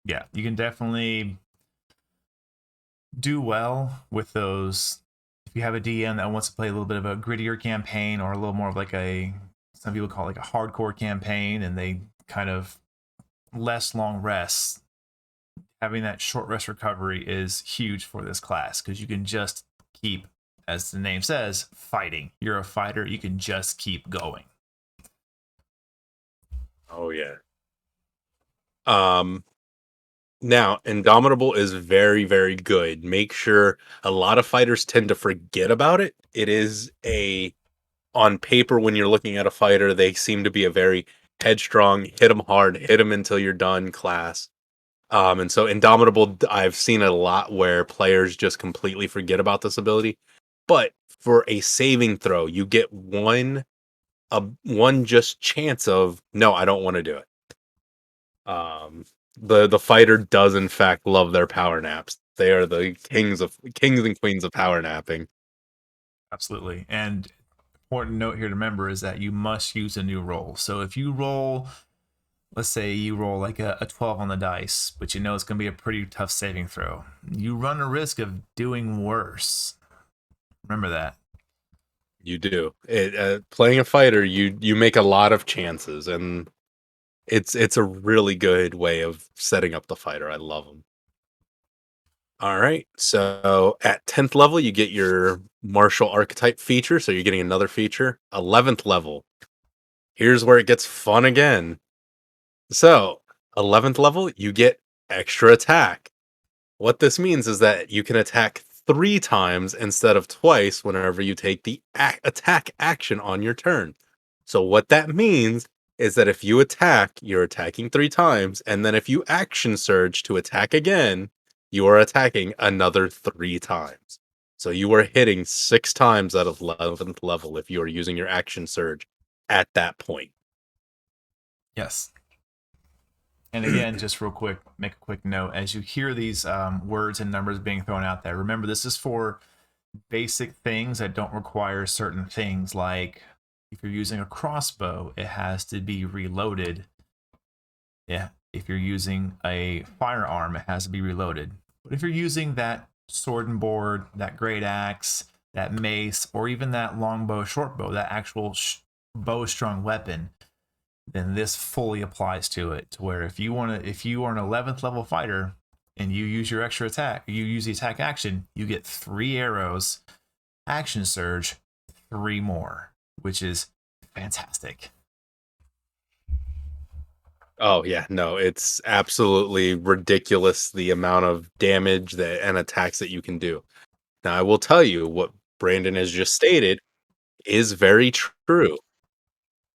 Yeah, you can definitely do well with those. If you have a DM that wants to play a little bit of a grittier campaign or a little more of like some people call it like a hardcore campaign, and they kind of less long rests, having that short rest recovery is huge for this class because you can just keep, as the name says, fighting. You're a fighter, you can just keep going. Oh yeah. Um Now, Indomitable is very good. Make sure a lot of fighters tend to forget about it. It is on paper, when you're looking at a fighter, they seem to be a very headstrong, hit them hard, hit them until you're done class. And so Indomitable, I've seen it a lot where players just completely forget about this ability. But for a saving throw, you get one just chance of no, I don't want to do it. Um, the fighter does in fact love their power naps. They are the kings and queens of power napping. Absolutely. And important note here to remember is that you must use a new roll. So if you roll, let's say you roll like a 12 on the dice, but you know it's going to be a pretty tough saving throw, you run a risk of doing worse. Remember that. You do. Playing a fighter, you make a lot of chances, and It's a really good way of setting up the fighter. I love them. All right. So at 10th level, you get your martial archetype feature. So you're getting another feature. 11th level. Here's where it gets fun again. So 11th level, you get extra attack. What this means is that you can attack 3 times instead of twice whenever you take the attack action on your turn. So what that means is that if you attack, you're attacking 3 times, and then if you action surge to attack again, you are attacking another 3 times. So you are hitting 6 times out of 11th level if you are using your action surge at that point. Yes. And again, just real quick, make a quick note. As you hear these words and numbers being thrown out there, remember this is for basic things that don't require certain things. Like if you're using a crossbow, it has to be reloaded. Yeah. If you're using a firearm, it has to be reloaded. But if you're using that sword and board, that great axe, that mace, or even that longbow, shortbow, that actual bow-strung weapon, then this fully applies to it. To where if you are an 11th level fighter and you use your extra attack, you use the attack action, you get 3 arrows, action surge, 3 more, which is fantastic. Oh yeah, no, it's absolutely ridiculous the amount of damage that and attacks that you can do. Now, I will tell you what Brandon has just stated is very true.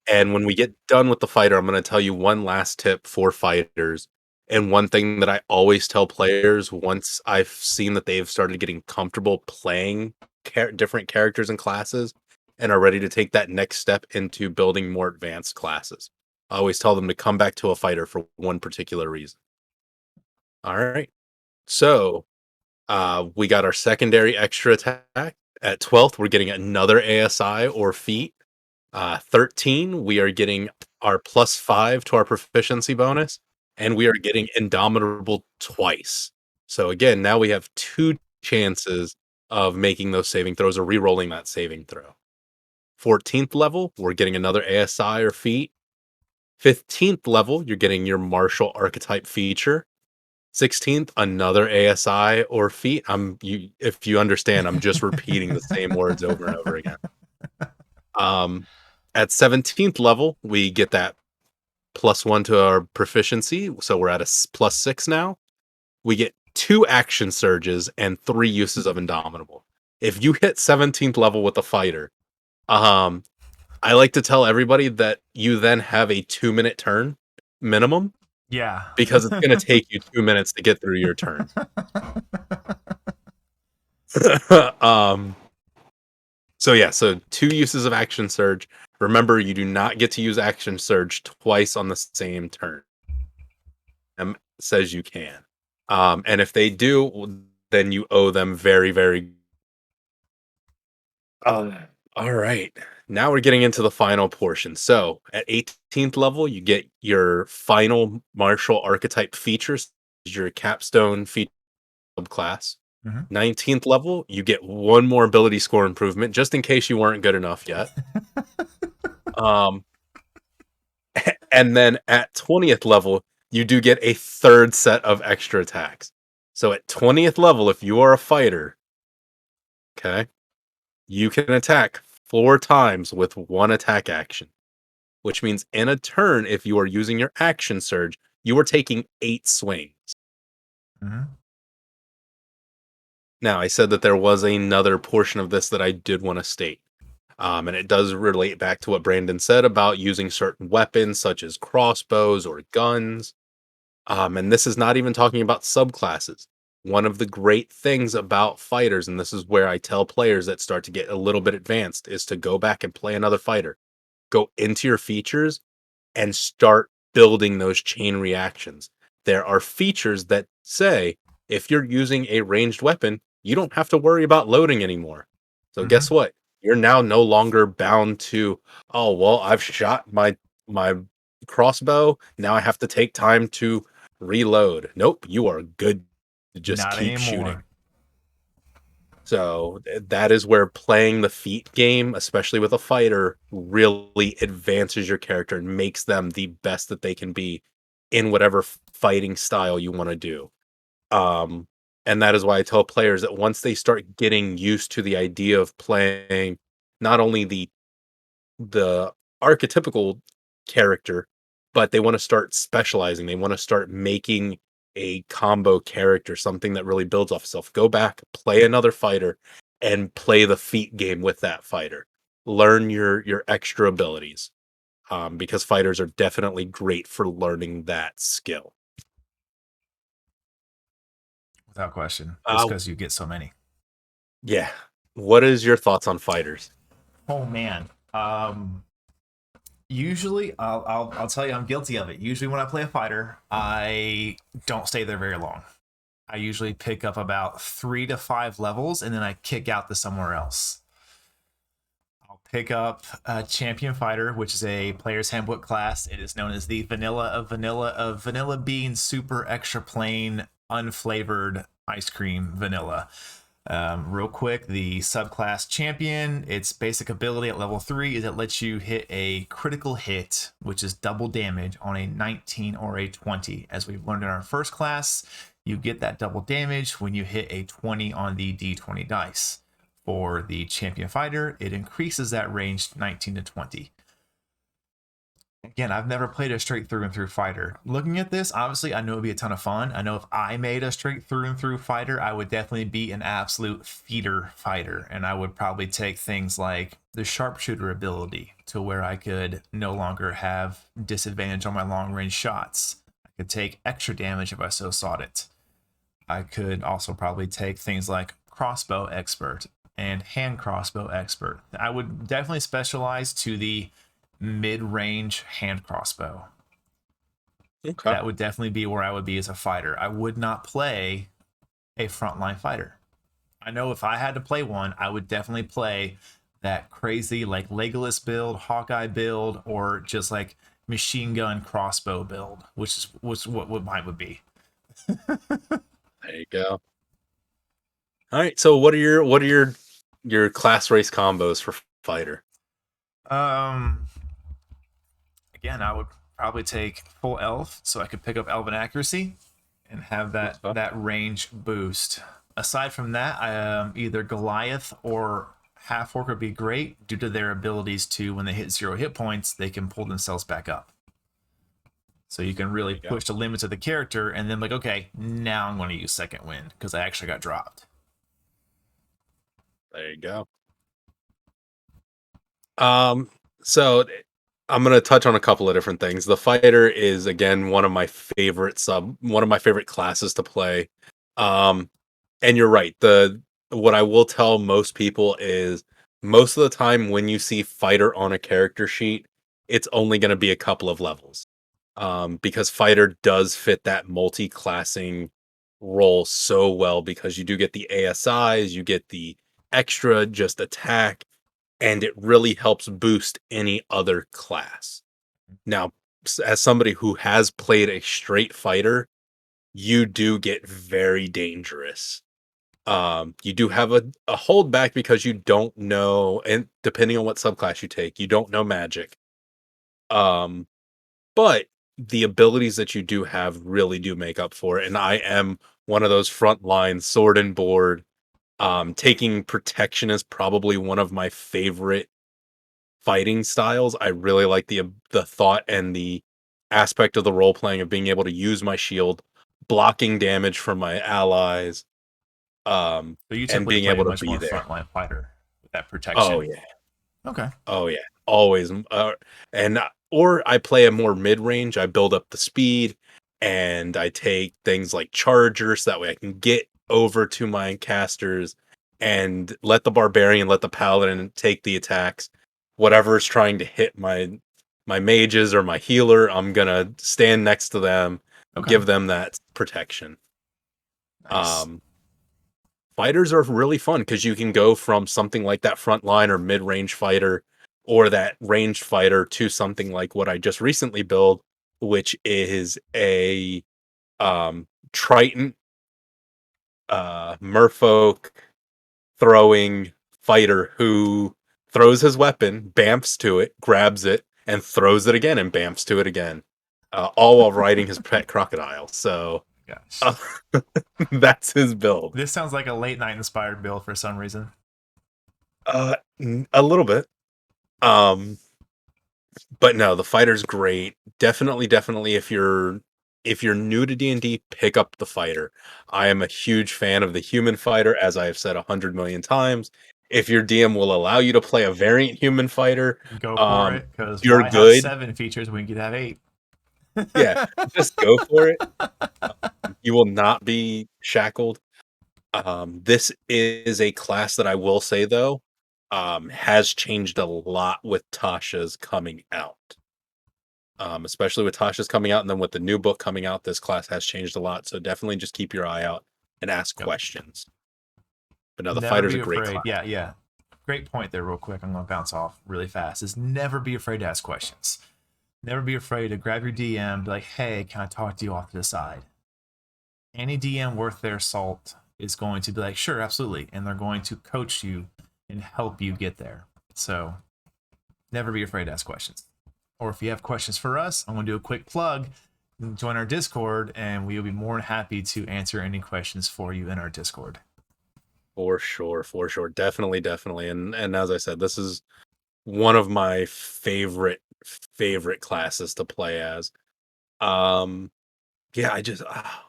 And when we get done with the fighter, I'm going to tell you one last tip for fighters. And one thing that I always tell players once I've seen that they've started getting comfortable playing different characters and classes and are ready to take that next step into building more advanced classes. I always tell them to come back to a fighter for one particular reason. All right. So we got our secondary extra attack. At 12th, we're getting another ASI or feat. 13, we are getting our +5 to our proficiency bonus, and we are getting Indomitable twice. So again, now we have 2 chances of making those saving throws or re-rolling that saving throw. 14th level, we're getting another ASI or feat. 15th level, you're getting your martial archetype feature. 16th, another ASI or feat. If you understand, I'm just repeating the same words over and over again. Um, at 17th level, we get that +1 to our proficiency, so we're at a +6 now. We get 2 action surges and 3 uses of Indomitable. If you hit 17th level with a fighter, um, I like to tell everybody that you then have a 2-minute turn minimum Yeah. because it's gonna take you 2 minutes to get through your turn. Um, so yeah, so 2 uses of action surge. Remember, you do not get to use action surge twice on the same turn. Says you can. And if they do, then you owe them very, very. All right. Now we're getting into the final portion. So at 18th level, you get your final martial archetype features, your capstone feature subclass. Mhm. 19th level, you get one more ability score improvement, just in case you weren't good enough yet. Um, and then at 20th level, you do get a third set of extra attacks. So at 20th level, if you are a fighter, okay, you can attack 4 times with 1 attack action, which means in a turn, if you are using your action surge, you are taking 8 swings. Mhm. Now, I said that there was another portion of this that I did want to state. And it does relate back to what Brandon said about using certain weapons, such as crossbows or guns. And this is not even talking about subclasses. One of the great things about fighters, and this is where I tell players that start to get a little bit advanced, is to go back and play another fighter. Go into your features and start building those chain reactions. There are features that say if you're using a ranged weapon, you don't have to worry about loading anymore. So guess Mhm. what? You're now no longer bound to, oh well, I've shot my crossbow. Now I have to take time to reload. Nope, you are good to just Not keep shooting. anymore. So that is where playing the feat game, especially with a fighter, really advances your character and makes them the best that they can be in whatever fighting style you want to do. Um, and that is why I tell players that once they start getting used to the idea of playing not only the archetypical character, but they want to start specializing. They want to start making a combo character, something that really builds off itself. Go back, play another fighter, and play the feat game with that fighter. Learn your extra abilities, because fighters are definitely great for learning that skill. Without question, just Uh, because you get so many. yeah. What is your thoughts on fighters? Oh man. Usually, I'll tell you, I'm guilty of it. Usually, when I play a fighter, I don't stay there very long. I usually pick up about 3 to 5 levels, and then I kick out to somewhere else. I'll pick up a champion fighter, which is a player's handbook class. It is known as the vanilla bean super extra plain unflavored ice cream vanilla. Real quick, the subclass champion, its basic ability at level 3 is it lets you hit a critical hit, which is double damage on a 19 or a 20. As we've learned in our first class, you get that double damage when you hit a 20 on the d20 dice. For the champion fighter, it increases that range 19 to 20. Again, I've never played a straight through and through fighter. Looking at this, obviously, I know it'd be a ton of fun. I know if I made a straight through and through fighter, I would definitely be an absolute feeder fighter. And I would probably take things like the sharpshooter ability to where I could no longer have disadvantage on my long range shots. I could take extra damage if I so sought it. I could also probably take things like crossbow expert and hand crossbow expert. I would definitely specialize to the mid-range hand crossbow. Okay. That would definitely be where I would be as a fighter. I would not play a frontline fighter. I know if I had to play one, I would definitely play that crazy like Legolas build, Hawkeye build, or just like machine gun crossbow build, which what mine would be. There you go. All right. So what are your class race combos for fighter? Um, Again, I would probably take full elf so I could pick up elven accuracy and have That's that fine. that range boost. Aside from that, either Goliath or half orc would be great due to their abilities to when they hit 0 hit points, they can pull themselves back up. So you can There really you go. push the limits of the character, and then like, okay, now I'm going to use second wind because I actually got dropped. There you go. Um, so I'm gonna touch on a couple of different things. The fighter is again one of my favorite classes to play. Um, and you're right. The What I will tell most people is most of the time when you see fighter on a character sheet, it's only going to be a couple of levels. Because fighter does fit that multi-classing role so well because you do get the ASIs, you get the extra just attack, and it really helps boost any other class. Now, as somebody who has played a straight fighter, you do get very dangerous. You do have a holdback because you don't know, and depending on what subclass you take, you don't know magic. Um, but the abilities that you do have really do make up for it. And I am one of those frontline sword and board. Taking protection is probably one of my favorite fighting styles. I really like the thought and the aspect of the role playing of being able to use my shield, blocking damage from my allies, So you and typically being play a able to much be more there. frontline fighter with that Oh protection. yeah. Okay. Oh yeah. Always. And or I play a more mid range. I build up the speed, and I take things like chargers so that way I can get over to my casters and let the barbarian, let the paladin take the attacks. Whatever's trying to hit my mages or my healer, I'm gonna stand next to them, Okay. give them that protection. Nice. Um, Fighters are really fun because you can go from something like that frontline or mid-range fighter or that ranged fighter to something like what I just recently built, which is a Triton, Merfolk. throwing fighter who throws his weapon, bamps to it, grabs it, and throws it again and bamps to it again, all while riding his pet crocodile. So Gosh. that's his build. This sounds like a late night inspired build for some reason. A little bit. But no, the fighter's great. Definitely if you're new to D&D, pick up the fighter. I am a huge fan of the human fighter, as I have said 100 million times. If your DM will allow you to play a variant human fighter, Go for it, because you're why have good. 7 features when you could have 8? Yeah, just go for it. You will not be shackled. This is a class that I will say though, has changed a lot with Tasha's coming out. Especially with Tasha's coming out, and then with the new book coming out, this class has changed a lot. So definitely just keep your eye out and ask Yep. questions. But no, the Never fighter's be a great afraid. class. Yeah. Great point there, real quick. I'm going to bounce off really fast. Is never be afraid to ask questions. Never be afraid to grab your DM, be like, hey, can I talk to you off to the side? Any DM worth their salt is going to be like, sure, absolutely. And they're going to coach you and help you get there. So never be afraid to ask questions. Or if you have questions for us, I'm going to do a quick plug. Join our Discord, and we will be more than happy to answer any questions for you in our Discord. For sure. Definitely. And as I said, this is one of my favorite classes to play as. Yeah,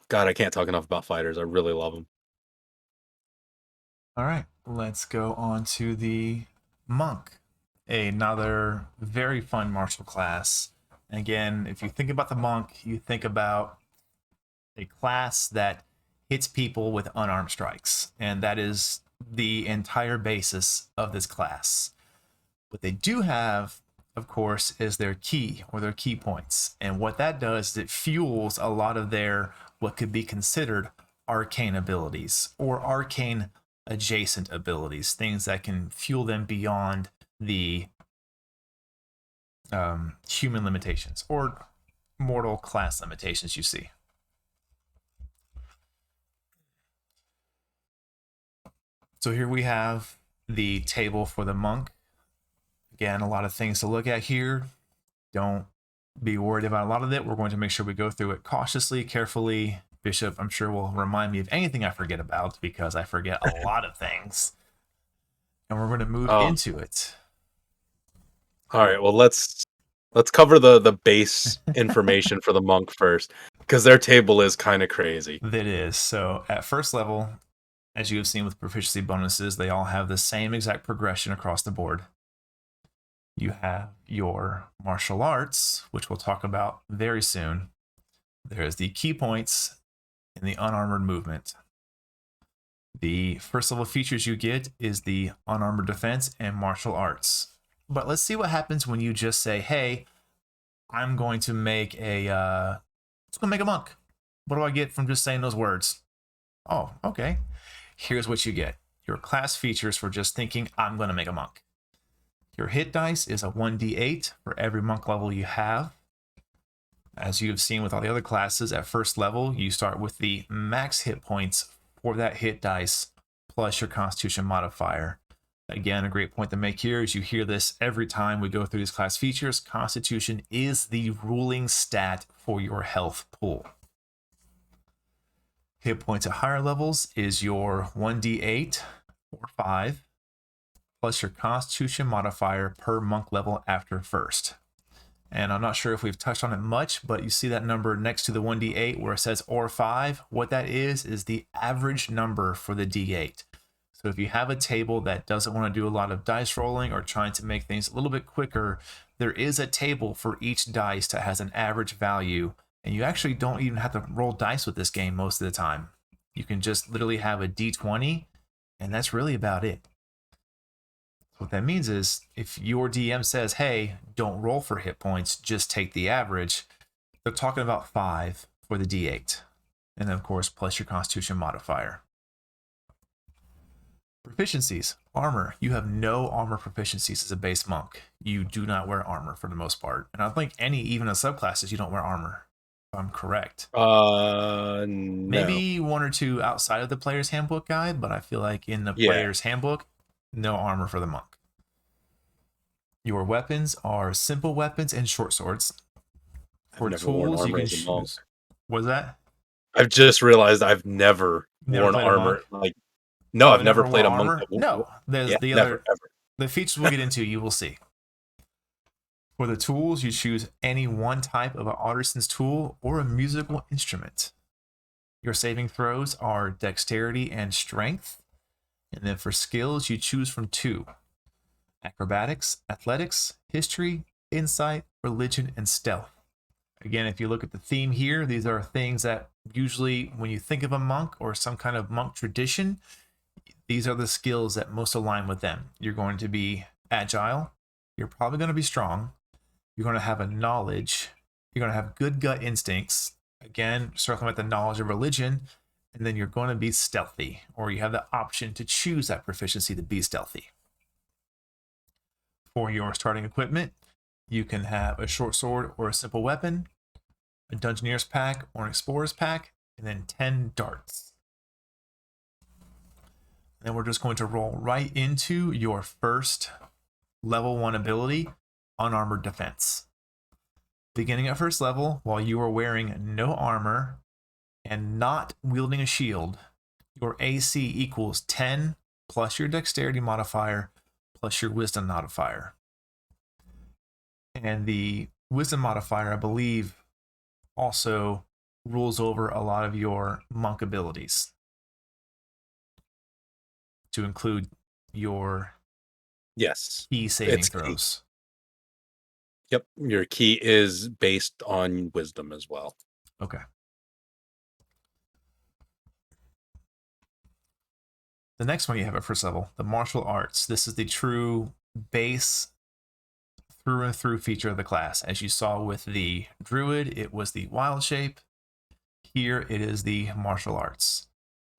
God, I can't talk enough about fighters. I really love them. All right, let's go on to the monk. Another very fun martial class. Again, if you think about the monk, you think about a class that hits people with unarmed strikes, and that is the entire basis of this class. What they do have, of course, is their key or their key points. And what that does is it fuels a lot of their what could be considered arcane abilities or arcane adjacent abilities, things that can fuel them beyond the human limitations or mortal class limitations you see. So here we have the table for the monk. Again, a lot of things to look at here. Don't be worried about a lot of it. We're going to make sure we go through it cautiously, carefully. Bishop, I'm sure, will remind me of anything I forget about, because I forget a lot of things. And we're going to move into it. All right, well let's cover the base information for the monk first, because their table is kind of crazy. That is. So at first level, as you have seen with proficiency bonuses, they all have the same exact progression across the board. You have your martial arts, which we'll talk about very soon. There's the key points and the unarmored movement. The first level features you get is the unarmored defense and martial arts. But let's see what happens when you just say, hey, I'm going to make a monk. What do I get from just saying those words? Oh, okay. Here's what you get. Your class features for just thinking, I'm going to make a monk. Your hit dice is a 1d8 for every monk level you have. As you have seen with all the other classes, at first level, you start with the max hit points for that hit dice, plus your constitution modifier. Again, a great point to make here is you hear this every time we go through these class features. Constitution is the ruling stat for your health pool. Hit points at higher levels is your 1d8 or 5, plus your constitution modifier per monk level after first. And I'm not sure if we've touched on it much, but you see that number next to the 1d8 where it says or 5. What that is the average number for the d8. So if you have a table that doesn't want to do a lot of dice rolling or trying to make things a little bit quicker, there is a table for each dice that has an average value. And you actually don't even have to roll dice with this game most of the time. You can just literally have a d20, and that's really about it. What that means is if your DM says, hey, don't roll for hit points, just take the average, they're talking about 5 for the d8. And then, of course, plus your constitution modifier. Proficiencies. Armor. You have no armor proficiencies as a base monk. You do not wear armor for the most part. And I don't think any, even in subclasses, you don't wear armor. if I'm correct. No. Maybe one or two outside of the player's handbook guide, but I feel like in the Yeah. player's handbook, no armor for the monk. Your weapons are simple weapons and short swords. I've For never worn tools, you armor can as a monk. choose. What is that? I've just realized I've never Never worn played a armor. monk. Like, no, Oh, I've never never wore played a monk. armor? No. There's Yeah, the never, other ever. the features we'll get into, you will see. For the tools, you choose any one type of an artisan's tool or a musical instrument. Your saving throws are dexterity and strength. And then for skills, you choose from two: acrobatics, athletics, history, insight, religion, and stealth. Again, if you look at the theme here, these are things that usually, when you think of a monk or some kind of monk tradition, these are the skills that most align with them. You're going to be agile. You're probably going to be strong. You're going to have a knowledge. You're going to have good gut instincts. Again, circling with the knowledge of religion. And then you're going to be stealthy, or you have the option to choose that proficiency to be stealthy. For your starting equipment, you can have a short sword or a simple weapon, a Dungeoneer's pack or an Explorer's pack, and then 10 darts. And then we're just going to roll right into your first level 1 ability, Unarmored Defense. Beginning at first level, while you are wearing no armor and not wielding a shield, your AC equals 10 plus your dexterity modifier plus your wisdom modifier. And the wisdom modifier, I believe, also rules over a lot of your monk abilities, to include your Yes. key saving It's key. throws. Yep. Your key is based on wisdom as well. Okay. The next one you have at first level, the martial arts. This is the true base through and through feature of the class. As you saw with the Druid, it was the wild shape. Here it is the martial arts.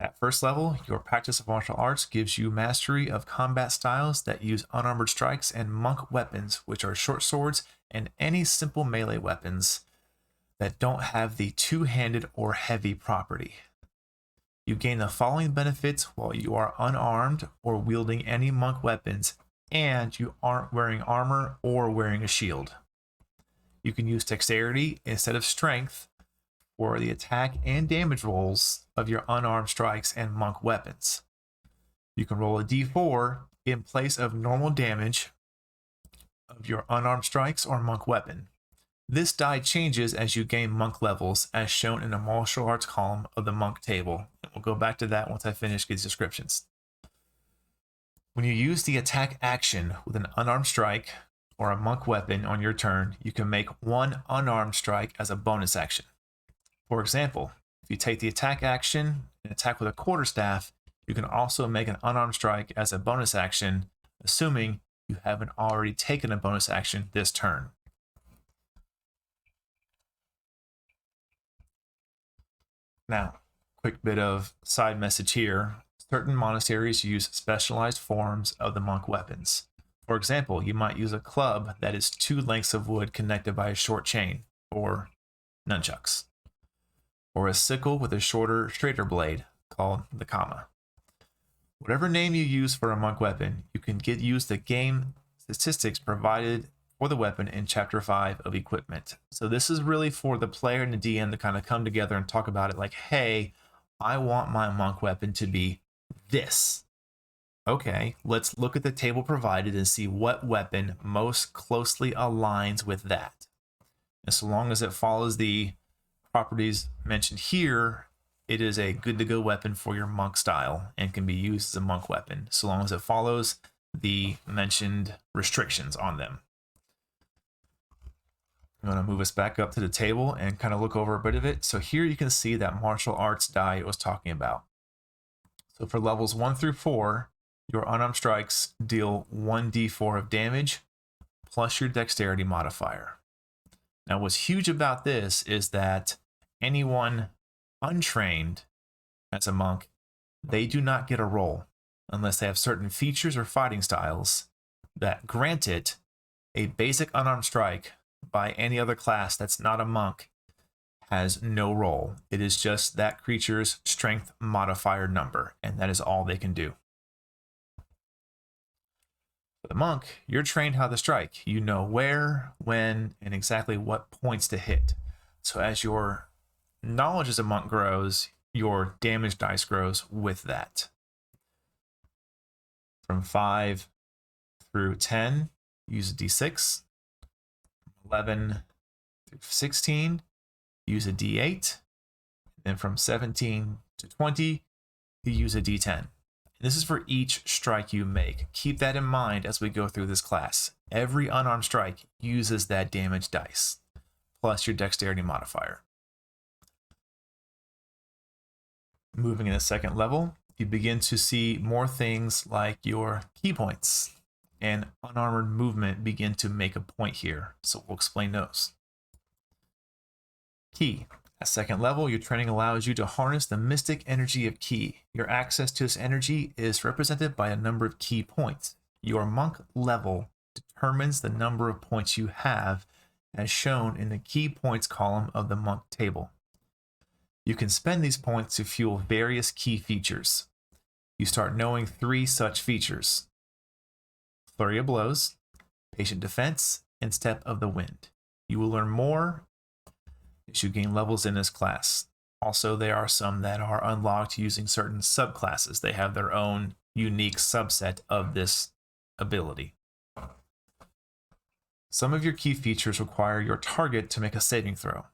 At first level, your practice of martial arts gives you mastery of combat styles that use unarmored strikes and monk weapons, which are short swords and any simple melee weapons that don't have the two-handed or heavy property. You gain the following benefits while you are unarmed or wielding any monk weapons, and you aren't wearing armor or wearing a shield. You can use dexterity instead of strength for the attack and damage rolls of your unarmed strikes and monk weapons. You can roll a d4 in place of normal damage of your unarmed strikes or monk weapon. This die changes as you gain monk levels, as shown in the martial arts column of the monk table. And we'll go back to that once I finish these descriptions. When you use the attack action with an unarmed strike or a monk weapon on your turn, you can make one unarmed strike as a bonus action. For example, if you take the attack action and attack with a quarterstaff, you can also make an unarmed strike as a bonus action, assuming you haven't already taken a bonus action this turn. Now, quick bit of side message here. Certain monasteries use specialized forms of the monk weapons. For example, you might use a club that is 2 lengths of wood connected by a short chain, or nunchucks, or a sickle with a shorter, straighter blade called the kama. Whatever name you use for a monk weapon, you can use the game statistics provided for the weapon in Chapter 5 of Equipment. So this is really for the player and the DM to kind of come together and talk about it like, hey, I want my monk weapon to be this. Okay, let's look at the table provided and see what weapon most closely aligns with that. And so long as it follows the properties mentioned here, it is a good to go weapon for your monk style and can be used as a monk weapon, so long as it follows the mentioned restrictions on them. I'm going to move us back up to the table and kind of look over a bit of it. So here you can see that martial arts die it was talking about. So for levels 1 through 4, your unarmed strikes deal 1d4 of damage plus your dexterity modifier. Now, what's huge about this is that anyone untrained as a monk, they do not get a roll unless they have certain features or fighting styles that grant it a basic unarmed strike by any other class that's not a monk has no role. It is just that creature's strength modifier number, and that is all they can do. For the monk, you're trained how to strike. You know where, when, and exactly what points to hit. So as your knowledge as a monk grows, your damage dice grows with that. From 5 through 10, use a d6. 11 through 16, use a d8. And from 17 to 20, you use a d10. This is for each strike you make. Keep that in mind as we go through this class. Every unarmed strike uses that damage dice, plus your dexterity modifier. Moving in the second level, you begin to see more things like your key points and unarmored movement begin to make a point here. So we'll explain those. Key. At second level, your training allows you to harness the mystic energy of Ki. Your access to this energy is represented by a number of key points. Your monk level determines the number of points you have, as shown in the key points column of the monk table. You can spend these points to fuel various key features. You start knowing 3 such features: Flurry of Blows, Patient Defense, and Step of the Wind. You will learn more as you gain levels in this class. Also, there are some that are unlocked using certain subclasses. They have their own unique subset of this ability. Some of your key features require your target to make a saving throw.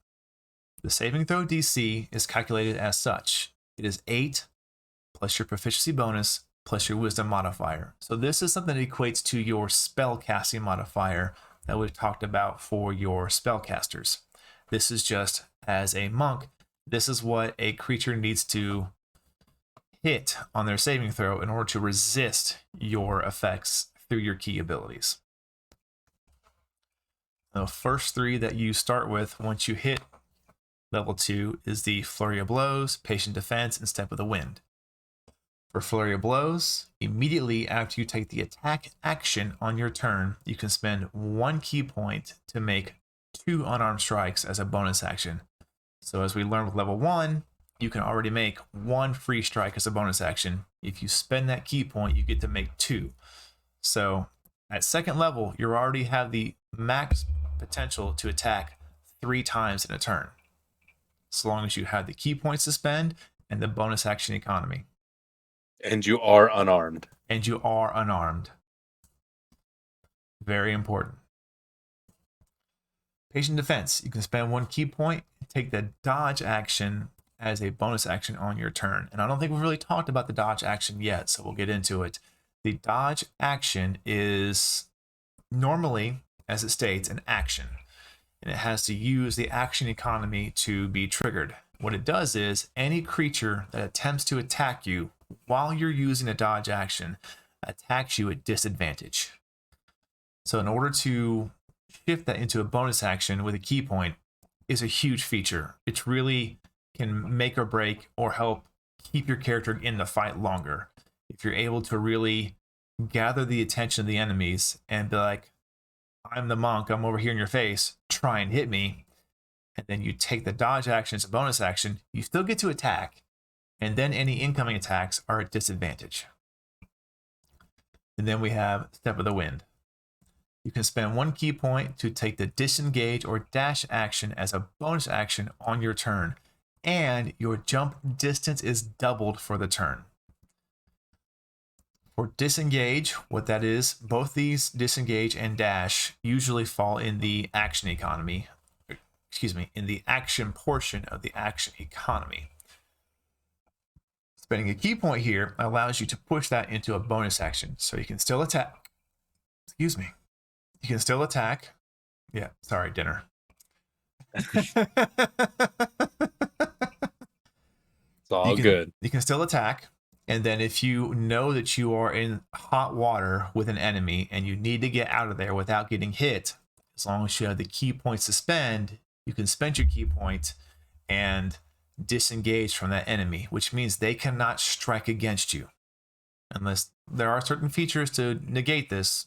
The saving throw DC is calculated as such. It is 8 plus your proficiency bonus plus your wisdom modifier. So this is something that equates to your spell casting modifier that we've talked about for your spellcasters. This is just, as a monk, this is what a creature needs to hit on their saving throw in order to resist your effects through your key abilities. The first 3 that you start with once you hit level 2 is the Flurry of Blows, Patient Defense, and Step of the Wind. For Flurry of Blows, immediately after you take the attack action on your turn, you can spend 1 key point to make 2 unarmed strikes as a bonus action. So as we learned with level 1, you can already make 1 free strike as a bonus action. If you spend that key point, you get to make 2. So at second level, you already have the max potential to attack 3 times in a turn, so long as you have the key points to spend and the bonus action economy. And you are unarmed. And you are unarmed. Very important. Patient Defense. You can spend 1 key point and take the dodge action as a bonus action on your turn. And I don't think we've really talked about the dodge action yet, so we'll get into it. The dodge action is normally, as it states, an action. And it has to use the action economy to be triggered. What it does is any creature that attempts to attack you while you're using a dodge action attacks you at disadvantage. So in order to shift that into a bonus action with a key point is a huge feature. It really can make or break or help keep your character in the fight longer. If you're able to really gather the attention of the enemies and be like, I'm the monk, I'm over here in your face, try and hit me. And then you take the dodge action as a bonus action, you still get to attack, and then any incoming attacks are at disadvantage. And then we have Step of the Wind. You can spend 1 key point to take the disengage or dash action as a bonus action on your turn, and your jump distance is doubled for the turn. For disengage, what that is, both these disengage and dash usually fall in the action economy. In the action portion of the action economy. Spending a key point here allows you to push that into a bonus action. So you can still attack. You can still attack. Yeah, sorry, dinner. It's all good. You can still attack. And then if you know that you are in hot water with an enemy and you need to get out of there without getting hit, as long as you have the key points to spend, you can spend your key point and disengage from that enemy, which means they cannot strike against you. Unless there are certain features to negate this,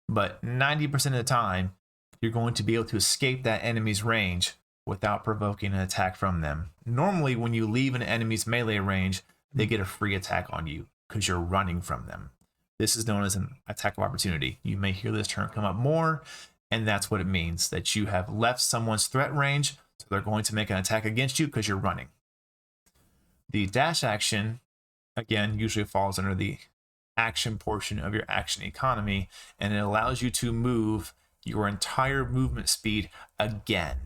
but 90% of the time, you're going to be able to escape that enemy's range without provoking an attack from them. Normally, when you leave an enemy's melee range, they get a free attack on you because you're running from them. This is known as an attack of opportunity. You may hear this term come up more, and that's what it means, that you have left someone's threat range, so they're going to make an attack against you because you're running. The dash action, again, usually falls under the action portion of your action economy, and it allows you to move your entire movement speed again.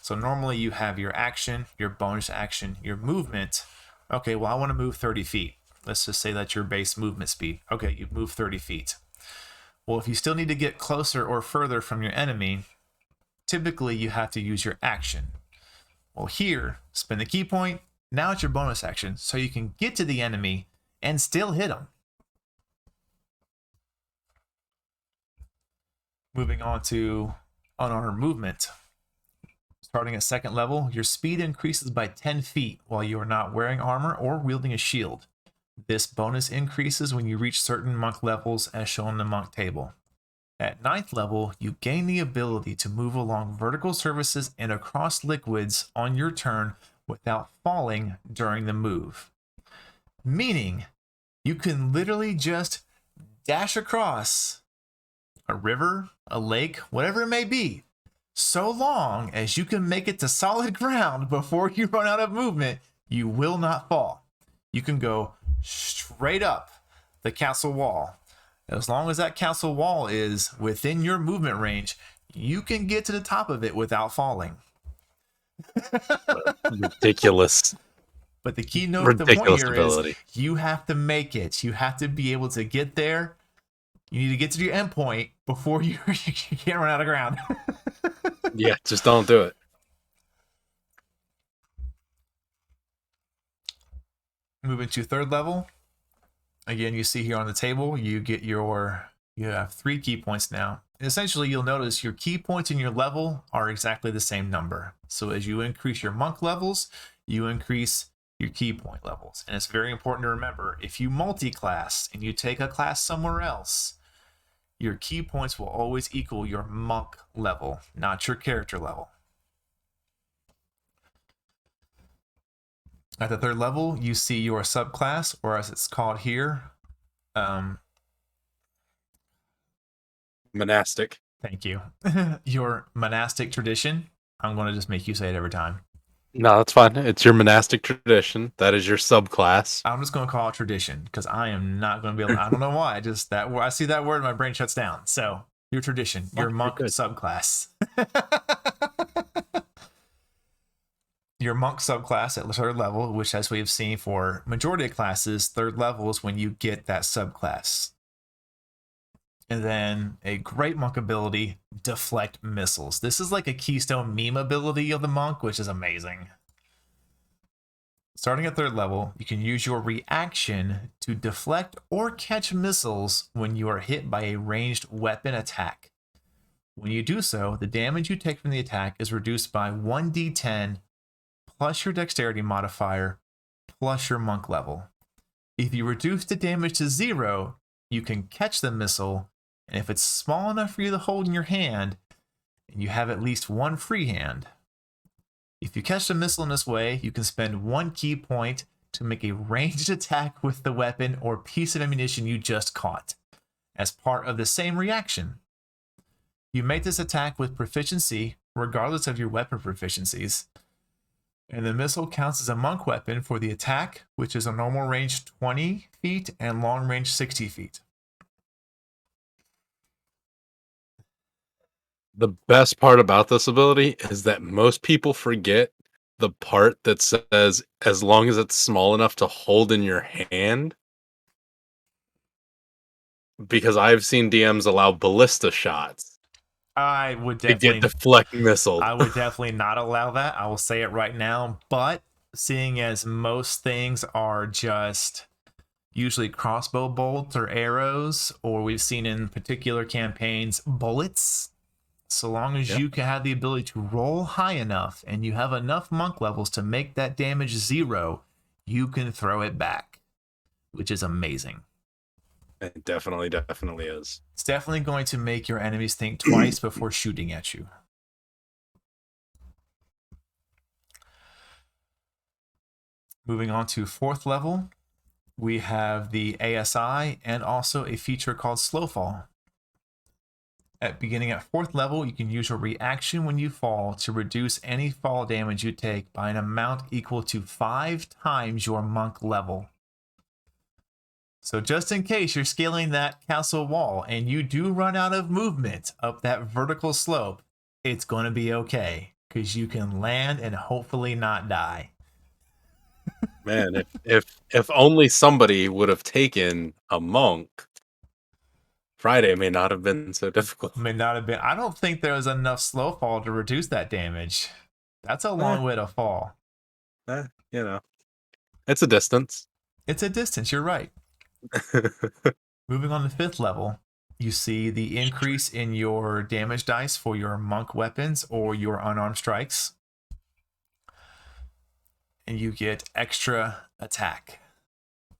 So normally you have your action, your bonus action, your movement. Okay, well, I want to move 30 feet. Let's just say that's your base movement speed. Okay, you move 30 feet. Well, if you still need to get closer or further from your enemy, typically you have to use your action. Well, here, spend the key point. Now it's your bonus action, so you can get to the enemy and still hit them. Moving on to unarmed movement. Starting at second level, your speed increases by 10 feet while you are not wearing armor or wielding a shield. This bonus increases when you reach certain monk levels as shown in the monk table. At 9th level, you gain the ability to move along vertical surfaces and across liquids on your turn without falling during the move. Meaning, you can literally just dash across a river, a lake, whatever it may be, so long as you can make it to solid ground before you run out of movement, you will not fall. You can go straight up the castle wall. As long as that castle wall is within your movement range, you can get to the top of it without falling. Ridiculous. But the key note, the point here ability. is you have to make it. You have to be able to get there. You need to get to your endpoint before you can't run out of ground. Yeah, just don't do it. Moving to 3rd level. Again, you see here on the table, you have 3 key points now. And essentially, you'll notice your key points in your level are exactly the same number. So as you increase your monk levels, you increase your key point levels. And it's very important to remember, if you multi-class and you take a class somewhere else, your key points will always equal your monk level, not your character level. At the 3rd level, you see your subclass, or as it's called here, monastic. Thank you. Your monastic tradition. I'm going to just make you say it every time. No, that's fine. It's your monastic tradition. That is your subclass. I'm just going to call it tradition because I am not going to be able to, I don't know why. I see that word, my brain shuts down. So your tradition, your monk subclass. Your monk subclass at 3rd level, which as we have seen for majority of classes, 3rd level is when you get that subclass. And then a great monk ability, deflect missiles. This is like a keystone meme ability of the monk, which is amazing. Starting at 3rd level, you can use your reaction to deflect or catch missiles when you are hit by a ranged weapon attack. When you do so, the damage you take from the attack is reduced by 1d10 plus your dexterity modifier plus your monk level. If you reduce the damage to 0, you can catch the missile, and if it's small enough for you to hold in your hand, and you have at least 1 free hand, if you catch the missile in this way, you can spend 1 key point to make a ranged attack with the weapon or piece of ammunition you just caught, as part of the same reaction. You make this attack with proficiency, regardless of your weapon proficiencies, and the missile counts as a monk weapon for the attack, which is a normal range 20 feet and long range 60 feet. The best part about this ability is that most people forget the part that says, as long as it's small enough to hold in your hand. Because I've seen DMs allow ballista shots. I would definitely to get deflect missiles. I would definitely not allow that. I will say it right now. But seeing as most things are just usually crossbow bolts or arrows, or we've seen in particular campaigns, bullets, so long as you can have the ability to roll high enough and you have enough monk levels to make that damage 0, you can throw it back, which is amazing. It definitely is. It's definitely going to make your enemies think twice before shooting at you. Moving on to 4th level, we have the ASI and also a feature called Slow Fall. Beginning at 4th level, you can use your reaction when you fall to reduce any fall damage you take by an amount equal to 5 times your monk level. So just in case you're scaling that castle wall and you do run out of movement up that vertical slope, it's going to be okay because you can land and hopefully not die. Man, if only somebody would have taken a monk, Friday may not have been so difficult. May not have been. I don't think there was enough slow fall to reduce that damage. That's a long way to fall. You know, it's a distance. It's a distance. You're right. Moving on to 5th level, you see the increase in your damage dice for your monk weapons or your unarmed strikes. And you get extra attack,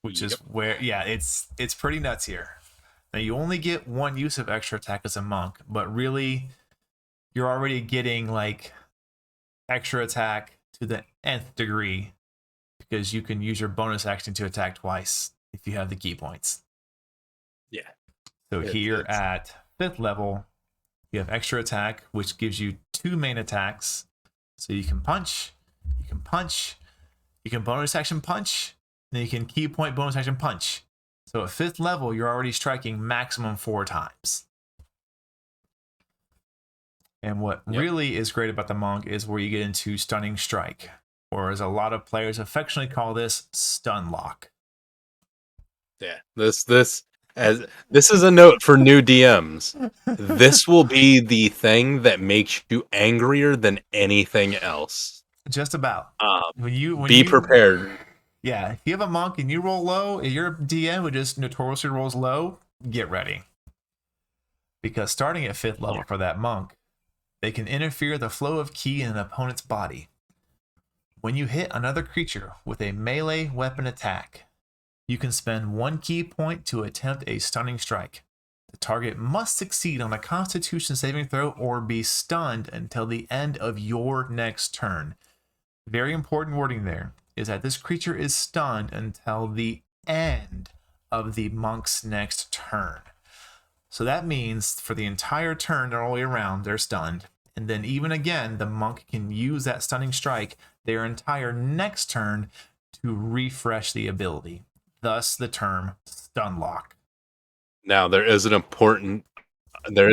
which is where, it's pretty nuts here. Now, you only get one use of extra attack as a monk, but really, you're already getting like extra attack to the nth degree because you can use your bonus action to attack twice if you have the key points. Yeah. So here at 5th level, you have extra attack, which gives you 2 main attacks. So you can punch, you can bonus action punch, then you can key point bonus action punch. So at 5th level, you're already striking maximum 4 times. And what really is great about the monk is where you get into stunning strike, or as a lot of players affectionately call this, stun lock. Yeah, this is a note for new DMs. This will be the thing that makes you angrier than anything else. Just about. Be prepared. Yeah, if you have a monk and you roll low, if you're a DM who just notoriously rolls low, get ready. Because starting at 5th level for that monk, they can interfere the flow of ki in an opponent's body. When you hit another creature with a melee weapon attack, you can spend 1 key point to attempt a stunning strike. The target must succeed on a Constitution saving throw or be stunned until the end of your next turn. Very important wording there is that this creature is stunned until the end of the monk's next turn. So that means for the entire turn, all the way around, they're stunned. And then even again, the monk can use that stunning strike their entire next turn to refresh the ability. Thus the term stun lock. Now there is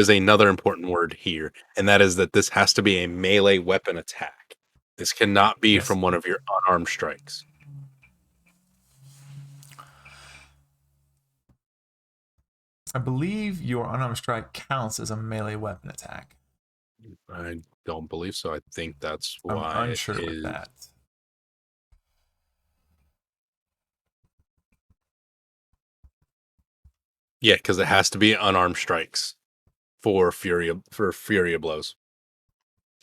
another important word here, and that is that this has to be a melee weapon attack. This cannot be from one of your unarmed strikes. I believe your unarmed strike counts as a melee weapon attack. I don't believe so. I think that's why I'm unsure with that. Yeah, because it has to be unarmed strikes for fury of blows,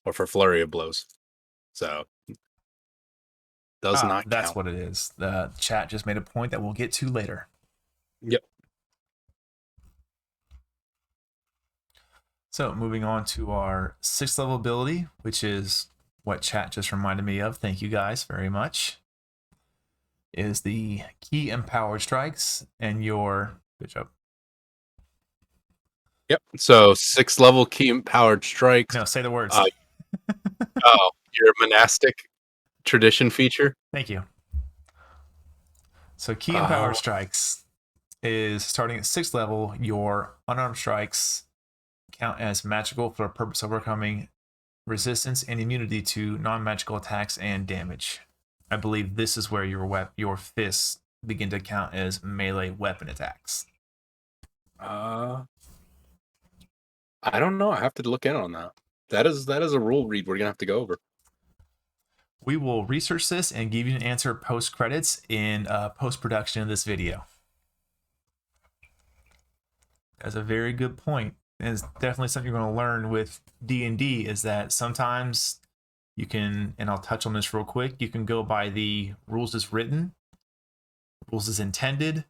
or for flurry of blows. So does not that's count. what it is. The chat just made a point that we'll get to later. Yep. So moving on to our 6th level ability, which is what chat just reminded me of. Thank you guys very much. Is the key empowered strikes and your good job. Yep. So 6th level key empowered strikes. No, say the words. Your monastic tradition feature. Thank you. So key empowered strikes is starting at 6th level. Your unarmed strikes count as magical for the purpose of overcoming resistance and immunity to non-magical attacks and damage. I believe this is where your fists begin to count as melee weapon attacks. I don't know. I have to look in on that. That is a rule read we're gonna have to go over. We will research this and give you an answer post credits in post-production of this video. That's a very good point. And it's definitely something you're going to learn with D&D is that sometimes you can, and I'll touch on this real quick, you can go by the rules as written, rules as intended,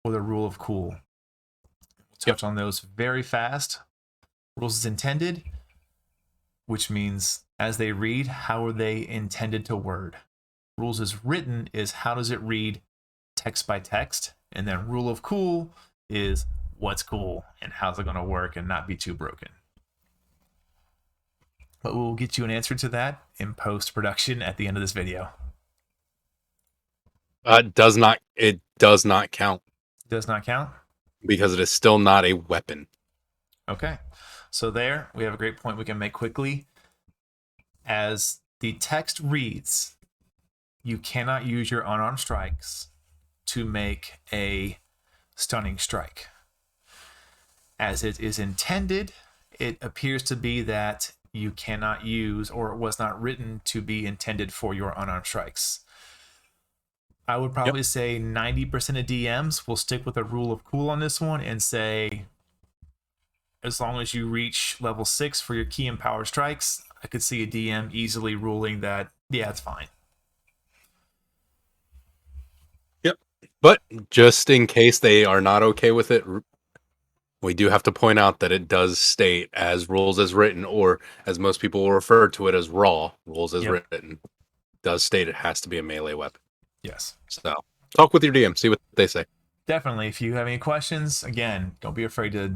or the rule of cool. We'll touch on those very fast. Rules as intended, which means as they read, how are they intended to word? Rules as written is how does it read text by text, and then rule of cool is what's cool and how's it going to work and not be too broken. But we'll get you an answer to that in post-production at the end of this video. It does not count Does not count? because it is still not a weapon. Okay. So there, we have a great point we can make quickly. As the text reads, you cannot use your unarmed strikes to make a stunning strike. As it is intended, it appears to be that you cannot use, or it was not written to be intended for your unarmed strikes. I would probably say 90% of DMs will stick with a rule of cool on this one and say, as long as you reach level 6 for your key and power strikes, I could see a DM easily ruling that, yeah, it's fine. Yep. But just in case they are not okay with it, we do have to point out that it does state as rules as written, or as most people will refer to it as raw rules as written, does state it has to be a melee weapon. Yes. So talk with your DM, see what they say. Definitely. If you have any questions, again, don't be afraid to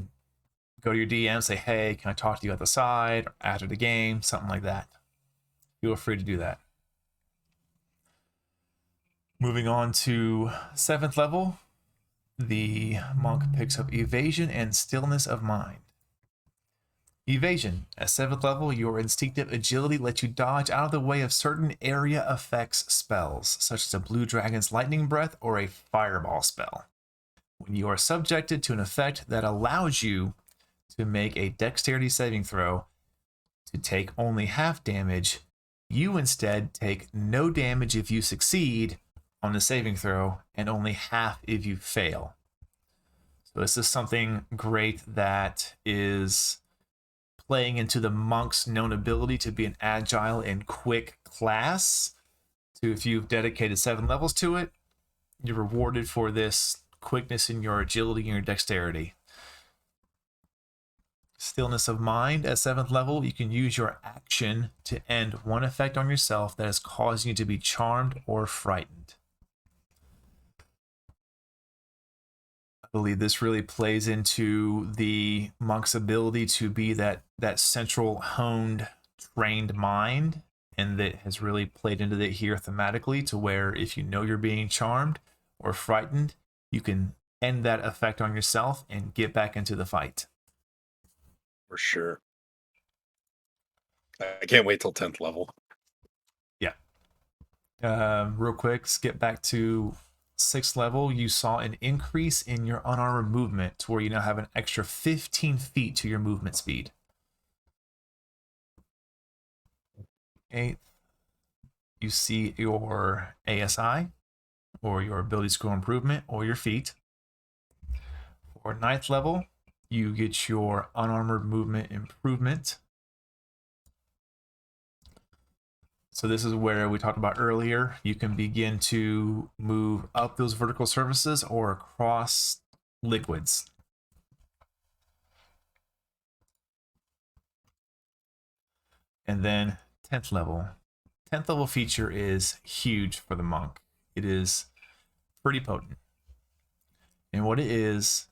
go to your DM, say, hey, can I talk to you at the side, or after the game, something like that. Feel free to do that. Moving on to 7th level, the monk picks up evasion and stillness of mind. Evasion. At 7th level, your instinctive agility lets you dodge out of the way of certain area effects spells, such as a blue dragon's lightning breath or a fireball spell. When you are subjected to an effect that allows you to make a dexterity saving throw to take only half damage, you instead take no damage if you succeed on the saving throw and only half if you fail. So this is something great that is playing into the monk's known ability to be an agile and quick class. So if you've dedicated 7 levels to it, you're rewarded for this quickness in your agility and your dexterity. Stillness of mind. At 7th level, you can use your action to end one effect on yourself that is causing you to be charmed or frightened. I believe this really plays into the monk's ability to be that central honed, trained mind, and that has really played into it here thematically, to where if you know you're being charmed or frightened, you can end that effect on yourself and get back into the fight. For sure. I can't wait till 10th level. Yeah. Real quick, skip back to 6th level. You saw an increase in your unarmored movement to where you now have an extra 15 feet to your movement speed. 8th, you see your ASI, or your ability skill improvement, or your feat. For 9th level, you get your unarmored movement improvement. So this is where we talked about earlier. You can begin to move up those vertical surfaces or across liquids. And then 10th level. 10th level feature is huge for the monk. It is pretty potent. And what it is,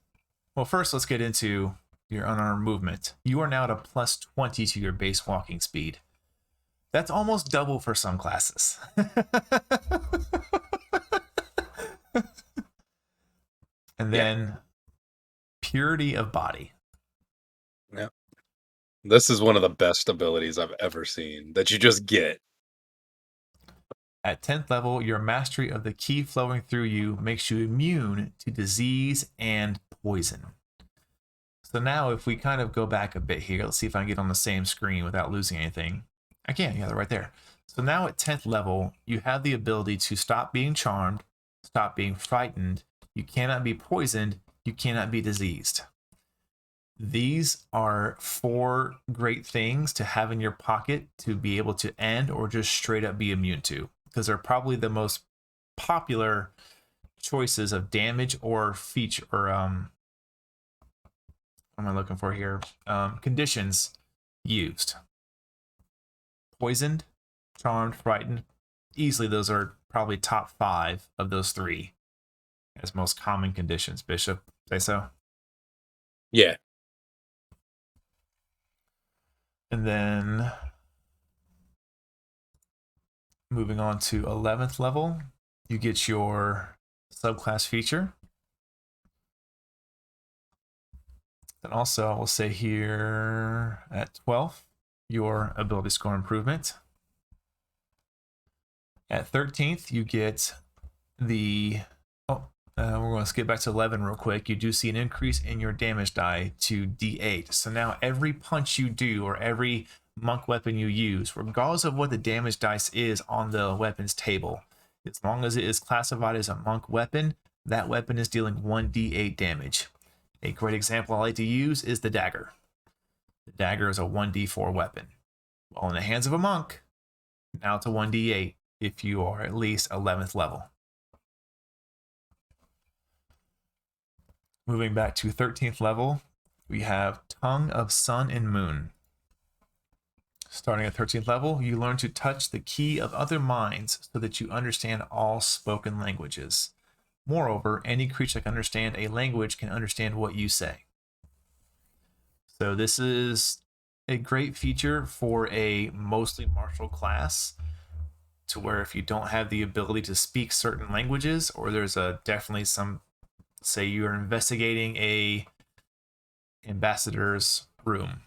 well, first let's get into your unarmed movement. You are now at a plus 20 to your base walking speed. That's almost double for some classes. And then purity of body. Yeah. This is one of the best abilities I've ever seen that you just get. At 10th level, your mastery of the ki flowing through you makes you immune to disease and poison. So now if we kind of go back a bit here, let's see if I can get on the same screen without losing anything. I can, yeah, they're right there. So now at 10th level, you have the ability to stop being charmed, stop being frightened. You cannot be poisoned. You cannot be diseased. These are 4 great things to have in your pocket to be able to end or just straight up be immune to, because they're probably the most popular choices of damage or feature, or what am I looking for here? Conditions used. Poisoned, charmed, frightened. Easily those are probably top 5 of those 3 as most common conditions. Bishop, say so? Yeah. And then moving on to 11th level, you get your subclass feature. Then also, I will say here at 12th, your ability score improvement. At 13th, you get the, we're going to skip back to 11 real quick. You do see an increase in your damage die to D8. So now every punch you do or every monk weapon you use, regardless of what the damage dice is on the weapons table, as long as it is classified as a monk weapon, that weapon is dealing 1d8 damage. A great example I like to use is the dagger. The dagger is a 1d4 weapon. Well, in the hands of a monk, now it's a 1d8 if you are at least 11th level. Moving back to 13th level, we have Tongue of Sun and Moon. Starting at 13th level, you learn to touch the key of other minds so that you understand all spoken languages. Moreover, any creature that can understand a language can understand what you say. So this is a great feature for a mostly martial class, to where if you don't have the ability to speak certain languages, or there's definitely some, say you're investigating a ambassador's room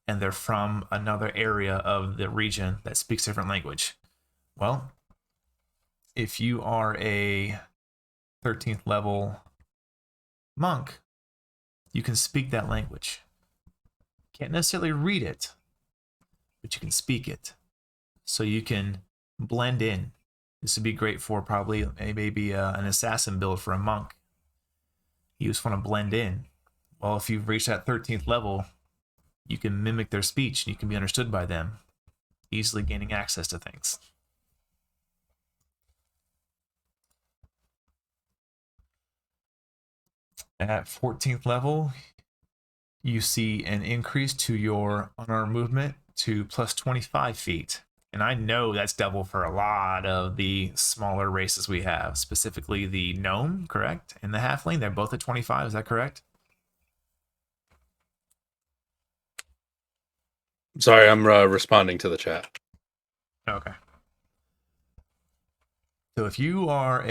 and they're from another area of the region that speaks different language. Well, if you are a 13th level monk, you can speak that language. Can't necessarily read it, but you can speak it. So you can blend in. This would be great for probably maybe an assassin build for a monk. You just want to blend in. Well, if you've reached that 13th level, you can mimic their speech and you can be understood by them, easily gaining access to things. At 14th level, you see an increase to your unarmed movement to plus 25 feet. And I know that's double for a lot of the smaller races we have, specifically the gnome, correct? And the halfling, they're both at 25, is that correct? Sorry, I'm responding to the chat. Okay. So if you are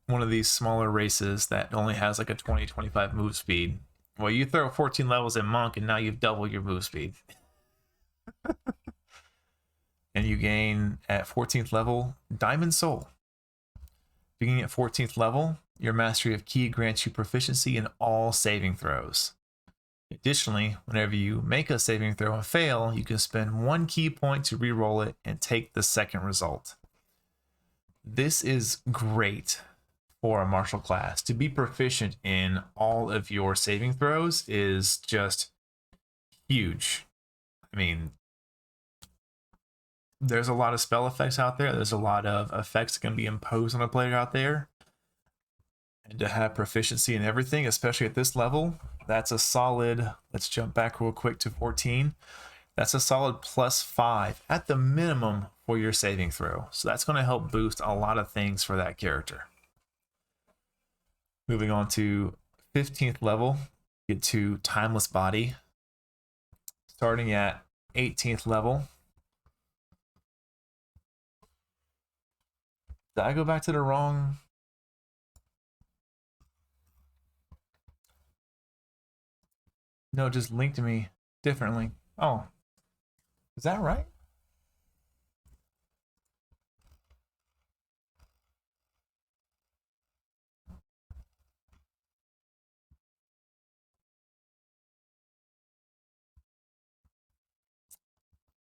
one of these smaller races that only has like a 20-25 move speed, well, you throw 14 levels in monk and now you've doubled your move speed. And you gain at 14th level Diamond Soul. Beginning at 14th level, your mastery of Ki grants you proficiency in all saving throws. Additionally, whenever you make a saving throw and fail, you can spend 1 Ki point to reroll it and take the second result. This is great for a martial class. To be proficient in all of your saving throws is just huge. I mean, there's a lot of spell effects out there. There's a lot of effects that can be imposed on a player out there. And to have proficiency in everything, especially at this level, that's a solid, let's jump back real quick to 14. That's a solid +5 at the minimum for your saving throw. So that's going to help boost a lot of things for that character. Moving on to 15th level, get to Timeless Body. Starting at 18th level. Did I go back to the wrong? No, it just linked to me differently. Oh, is that right?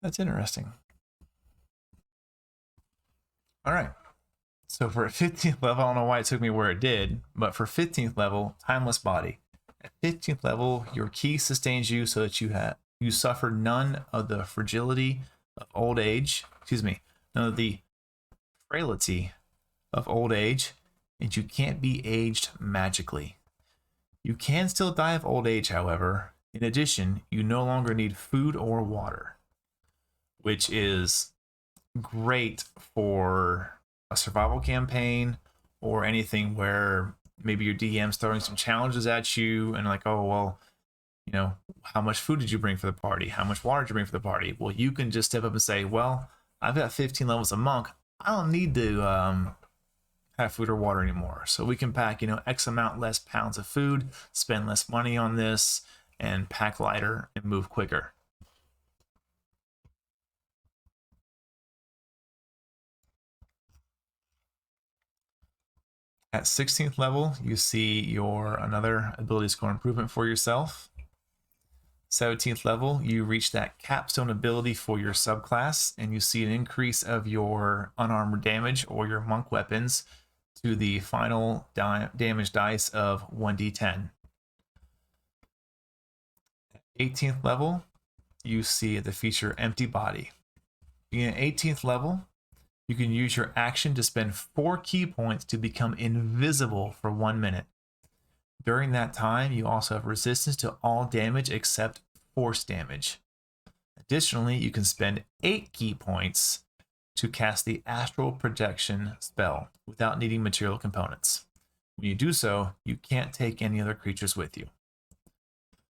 That's interesting. All right. So for a 15th level, I don't know why it took me where it did, but for 15th level, Timeless Body. At 15th level, your Ki sustains you so that you suffer none of the fragility of old age. None of the frailty of old age, and you can't be aged magically. You can still die of old age, however. In addition, you no longer need food or water, which is great for a survival campaign or anything where maybe your DM's throwing some challenges at you and like, oh, well, how much food did you bring for the party? How much water did you bring for the party? Well, you can just step up and say, well, I've got 15 levels of monk. I don't need to have food or water anymore. So we can pack, X amount less pounds of food, spend less money on this, and pack lighter and move quicker. At 16th level, you see another ability score improvement for yourself. 17th level, you reach that capstone ability for your subclass, and you see an increase of your unarmed damage or your monk weapons to the final damage dice of 1d10. 18th level, you see the feature Empty Body. Being at 18th level, you can use your action to spend 4 key points to become invisible for 1 minute. During that time, you also have resistance to all damage except force damage. Additionally, you can spend 8 key points to cast the Astral Projection spell without needing material components. When you do so, you can't take any other creatures with you.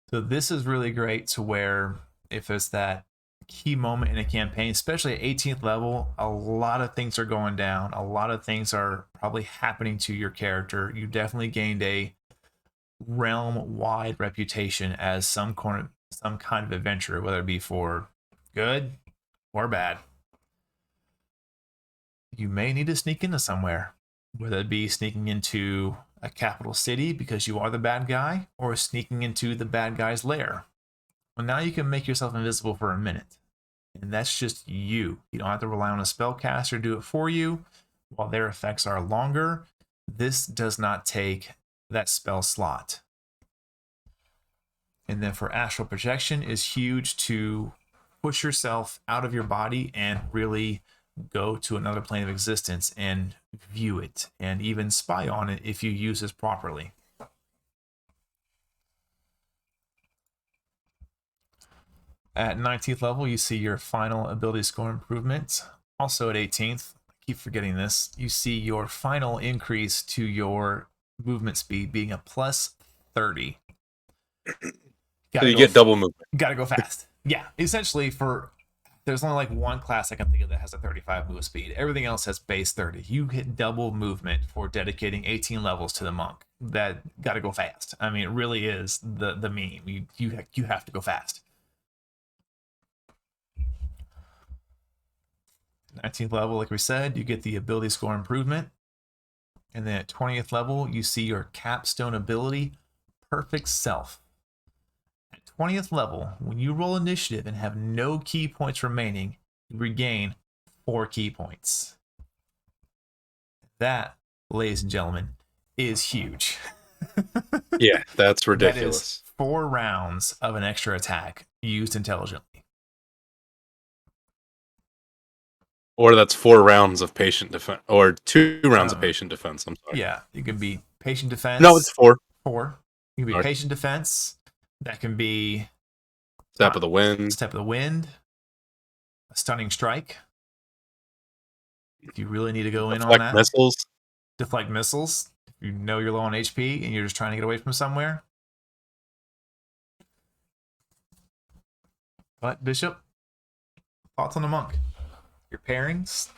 So this is really great to where if there's that key moment in a campaign, especially at 18th level, a lot of things are going down. A lot of things are probably happening to your character. You definitely gained a realm-wide reputation as some kind of adventurer, whether it be for good or bad. You may need to sneak into somewhere, whether it be sneaking into a capital city because you are the bad guy, or sneaking into the bad guy's lair. Well, now you can make yourself invisible for a minute, and that's just you. You don't have to rely on a spellcaster to do it for you. While their effects are longer, this does not take that spell slot. And then for Astral Projection is huge to push yourself out of your body and really go to another plane of existence and view it and even spy on it if you use this properly. At 19th level, you see your final ability score improvement. Also at 18th, I keep forgetting this, you see your final increase to your movement speed being a plus 30. So you get double movement. Gotta go fast. Yeah, essentially there's only like one class I can think of that has a 35 move speed. Everything else has base 30. You hit double movement for dedicating 18 levels to the monk. That gotta go fast. I mean, it really is the meme. You have to go fast. 19th level, like we said, you get the ability score improvement. And then at 20th level, you see your capstone ability, Perfect Self. At 20th level, when you roll initiative and have no key points remaining, you regain 4 key points. That, ladies and gentlemen, is huge. Yeah, that's ridiculous. That is 4 rounds of an extra attack used intelligently. Or that's 4 rounds of patient defense, or 2 rounds of patient defense. I'm sorry. Yeah, it could be patient defense. No, it's 4. 4. It can be patient defense. That can be Step of the Wind. Step of the Wind. A Stunning Strike. If you really need to go in on that. Missiles. Deflect missiles. If you know you're low on HP and you're just trying to get away from somewhere. But Bishop, thoughts on the monk? Your pairings?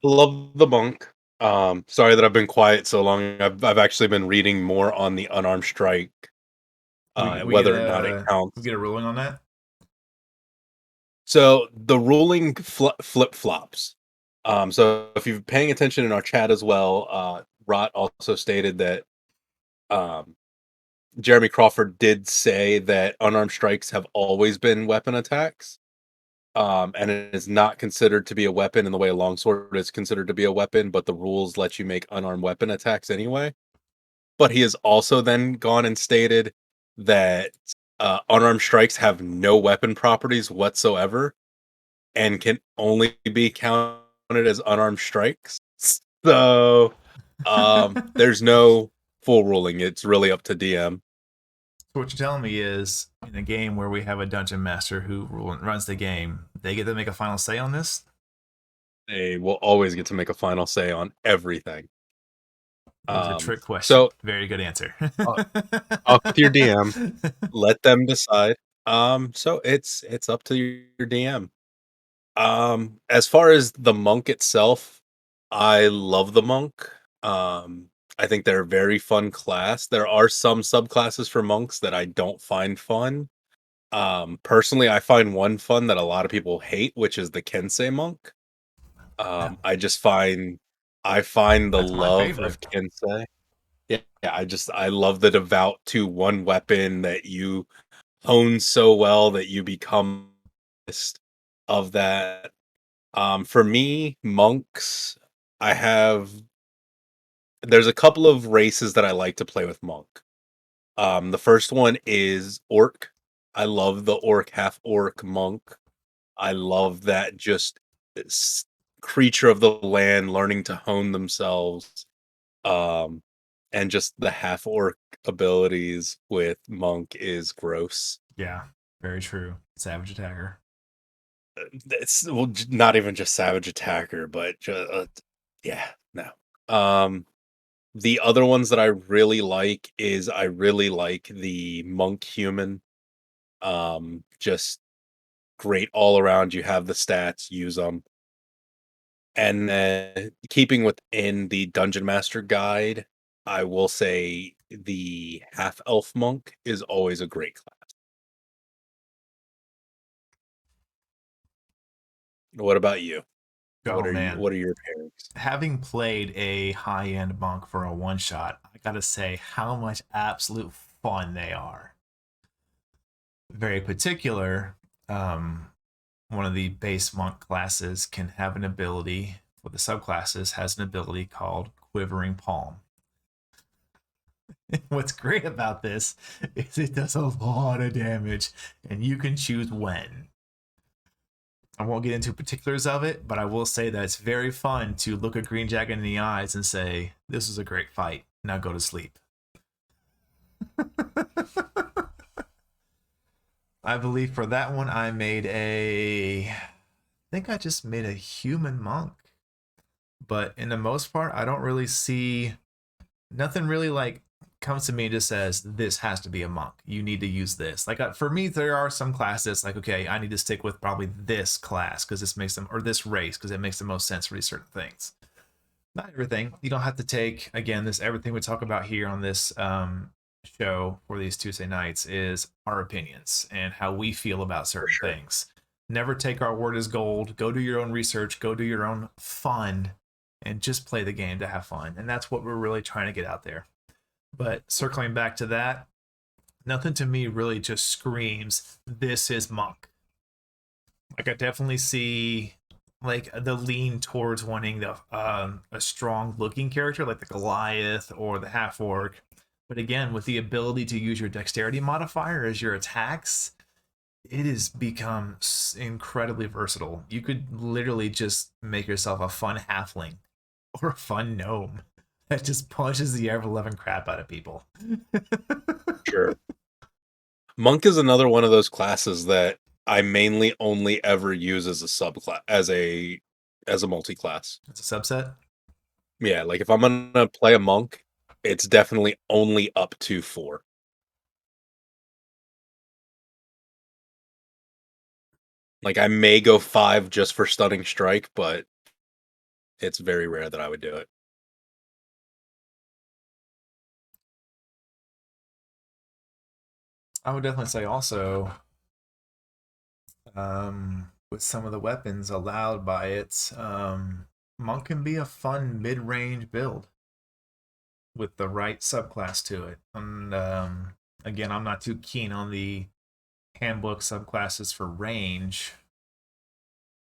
Love the monk. Sorry that I've been quiet so long. I've actually been reading more on the unarmed strike. Whether or not it counts. We get a ruling on that? So the ruling flip-flops. So if you're paying attention in our chat as well, Rot also stated that Jeremy Crawford did say that unarmed strikes have always been weapon attacks. And it is not considered to be a weapon in the way a longsword is considered to be a weapon, but the rules let you make unarmed weapon attacks anyway. But he has also then gone and stated that unarmed strikes have no weapon properties whatsoever and can only be counted as unarmed strikes. So there's no full ruling. It's really up to DM. So what you're telling me is, in a game where we have a dungeon master who runs the game, they get to make a final say on this? They will always get to make a final say on everything. It was a trick question. So Very good answer. uh, talk with your DM, let them decide. So it's up to your DM. As far as the monk itself, I love the monk. I think they're a very fun class. There are some subclasses for monks that I don't find fun. Personally, I find one fun that a lot of people hate, which is the Kensei monk. Yeah, I find the that's my love favorite. of Kensei. Yeah, I love the devout to one weapon that you hone so well that you become of that. For me, monks, I have there's a couple of races that I like to play with monk. The first one is orc. I love the orc half orc monk. I love that just s- creature of the land learning to hone themselves. Um, and just the half orc abilities with monk is gross. Yeah, very true. Savage attacker. It's well, not even just savage attacker, but just yeah, no. Um, the other ones that I really like is I really like the monk human. Just great all around. You have the stats, use them. And then keeping within the Dungeon Master guide, I will say the half elf monk is always a great class. What about you? Oh man, What are your pairings? having played a high-end monk for a one shot, I gotta say how much absolute fun they are. Very particular. Um, one of the base monk classes can have an ability. For the subclasses, has an ability called Quivering Palm. What's great about this is it does a lot of damage, and you can choose when. I won't get into particulars of it, but I will say that it's very fun to look a green jacket in the eyes and say, "This is a great fight. Now go to sleep." I believe for that one, I think I just made a human monk. But in the most part, I don't really see nothing really like comes to me and just says this has to be a monk. You need to use this. Like for me, there are some classes like okay, I need to stick with probably this class because this makes them or this race because it makes the most sense for these certain things. Not everything. You don't have to take again. This everything we talk about here on this show for these Tuesday nights is our opinions and how we feel about For certain sure. things. Never take our word as gold. Go do your own research. Go do your own fun, and just play the game to have fun. And that's what we're really trying to get out there. But circling back to that, nothing to me really just screams, this is Monk. Like I definitely see like the lean towards wanting a strong looking character like the Goliath or the half orc. But again, with the ability to use your dexterity modifier as your attacks, it has become incredibly versatile. You could literally just make yourself a fun halfling or a fun gnome that just punches the ever loving crap out of people. Sure. Monk is another one of those classes that I mainly only ever use as a subclass as a multi-class. It's a subset. Yeah, like if I'm gonna play a monk, it's definitely only up to 4. Like I may go 5 just for stunning strike, but it's very rare that I would do it. I would definitely say also, with some of the weapons allowed by it, Monk can be a fun mid-range build with the right subclass to it. And again, I'm not too keen on the handbook subclasses for range,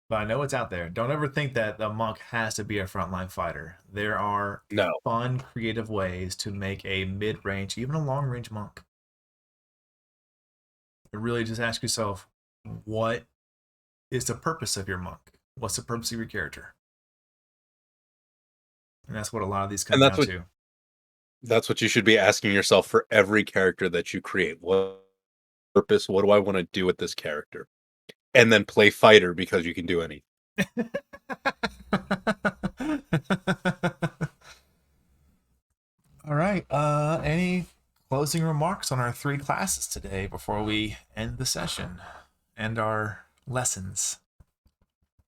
but I know it's out there. Don't ever think that the Monk has to be a frontline fighter. There are No, fun, creative ways to make a mid-range, even a long-range Monk. But really just ask yourself, what is the purpose of your monk? What's the purpose of your character? And that's what a lot of these come and down to. that's what you should be asking yourself for every character that you create. What purpose? What do I want to do with this character? And then play fighter because you can do anything. All right. Any closing remarks on our three classes today before we end the session and our lessons?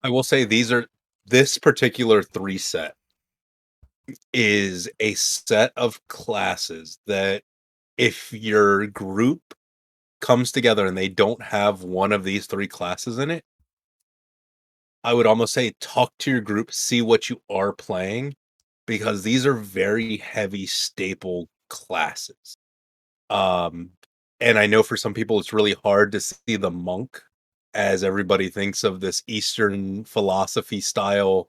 I will say this particular three set is a set of classes that if your group comes together and they don't have one of these three classes in it, I would almost say talk to your group, see what you are playing, because these are very heavy staple classes. Um, and I know for some people it's really hard to see the monk as everybody thinks of this Eastern philosophy style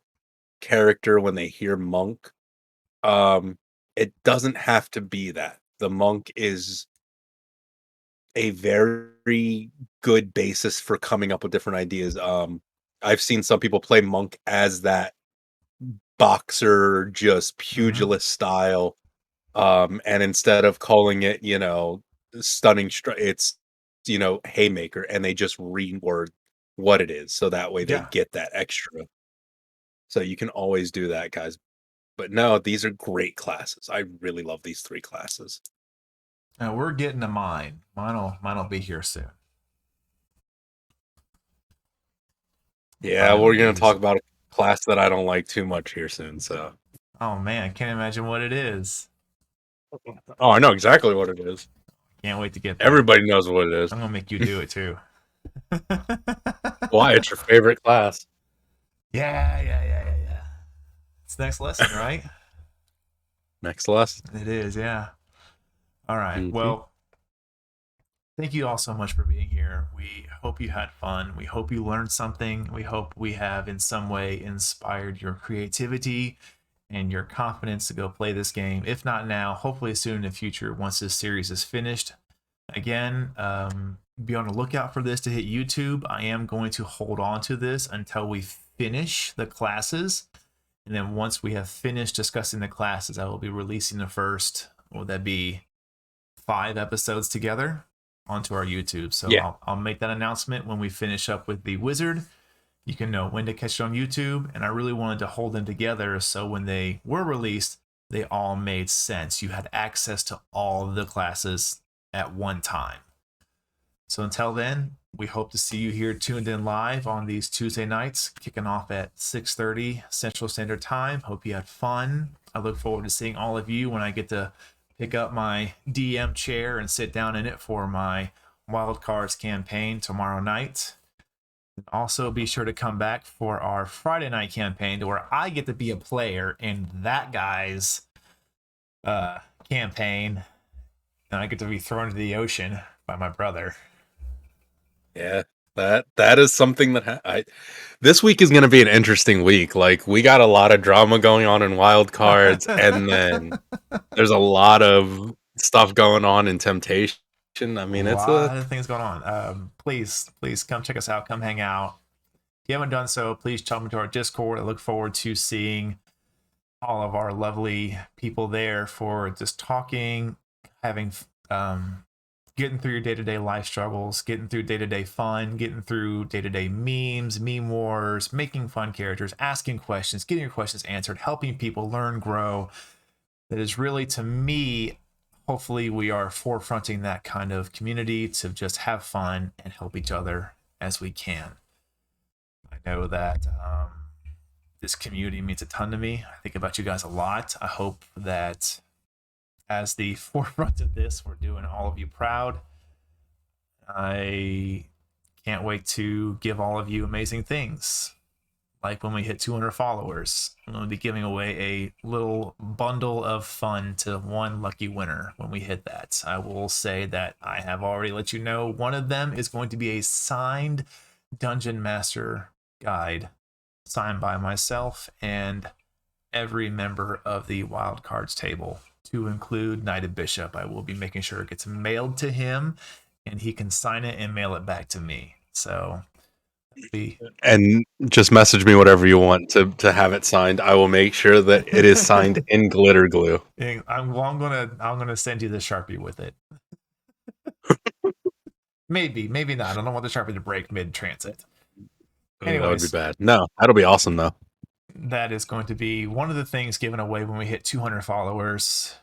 character when they hear monk. Um, it doesn't have to be that. The monk is a very good basis for coming up with different ideas. I've seen some people play monk as that boxer, just Mm-hmm. pugilist style. And instead of calling it, stunning strike, it's, haymaker, and they just reword what it is. So that way they Yeah. get that extra. So you can always do that, guys. But no, these are great classes. I really love these three classes. And we're getting to mine. Mine'll be here soon. We'll Yeah, finally we're gonna use talk it. about a class that I don't like too much here soon. So, Oh man, I can't imagine what it is. oh, I know exactly what it is. Can't wait to get there. Everybody knows what it is. I'm gonna make you do it too. Why? It's your favorite class. Yeah. It's next lesson, right? Next lesson. It is, yeah. All right. Hmm. Well, thank you all so much for being here. We hope you had fun. We hope you learned something. We hope we have in some way inspired your creativity and your confidence to go play this game. If not now, hopefully soon in the future once this series is finished. Again, be on the lookout for this to hit YouTube. I am going to hold on to this until we finish the classes. And then once we have finished discussing the classes, I will be releasing the first, what would that be, 5 episodes together onto our YouTube. So Yeah. I'll make that announcement when we finish up with the wizard. You can know when to catch it on YouTube. And I really wanted to hold them together so when they were released, they all made sense. You had access to all the classes at one time. So until then, we hope to see you here tuned in live on these Tuesday nights, kicking off at 6:30 Central Standard Time. Hope you had fun. I look forward to seeing all of you when I get to pick up my DM chair and sit down in it for my Wild Cards campaign tomorrow night. Also, be sure to come back for our Friday night campaign to where I get to be a player in that guy's campaign, and I get to be thrown into the ocean by my brother. Yeah. That is something that this week is going to be an interesting week. Like, we got a lot of drama going on in Wild Cards, and then there's a lot of stuff going on in Temptation. I A mean, it's a lot of things going on. Please come check us out. Come hang out. If you haven't done so, please jump into our Discord. I look forward to seeing all of our lovely people there for just talking, having, getting through your day-to-day life struggles, getting through day-to-day fun, getting through day-to-day memes, meme wars, making fun characters, asking questions, getting your questions answered, helping people learn, grow. That is really, to me, hopefully we are forefronting that kind of community to just have fun and help each other as we can. I know that this community means a ton to me. I think about you guys a lot. I hope that as the forefront of this, we're doing all of you proud. I can't wait to give all of you amazing things. Like when we hit 200 followers, I'm going to be giving away a little bundle of fun to one lucky winner when we hit that. I will say that I have already let you know one of them is going to be a signed Dungeon Master guide signed by myself and every member of the Wild Cards table, to include Knighted Bishop. I will be making sure it gets mailed to him and he can sign it and mail it back to me. So be and just message me whatever you want to have it signed. I will make sure that it is signed in glitter glue. I'm gonna send you the Sharpie with it. Maybe not. I don't want the Sharpie to break mid transit. That would be Anyways, bad. No, that'll be awesome though. that is going to be one of the things given away when we hit 200 followers.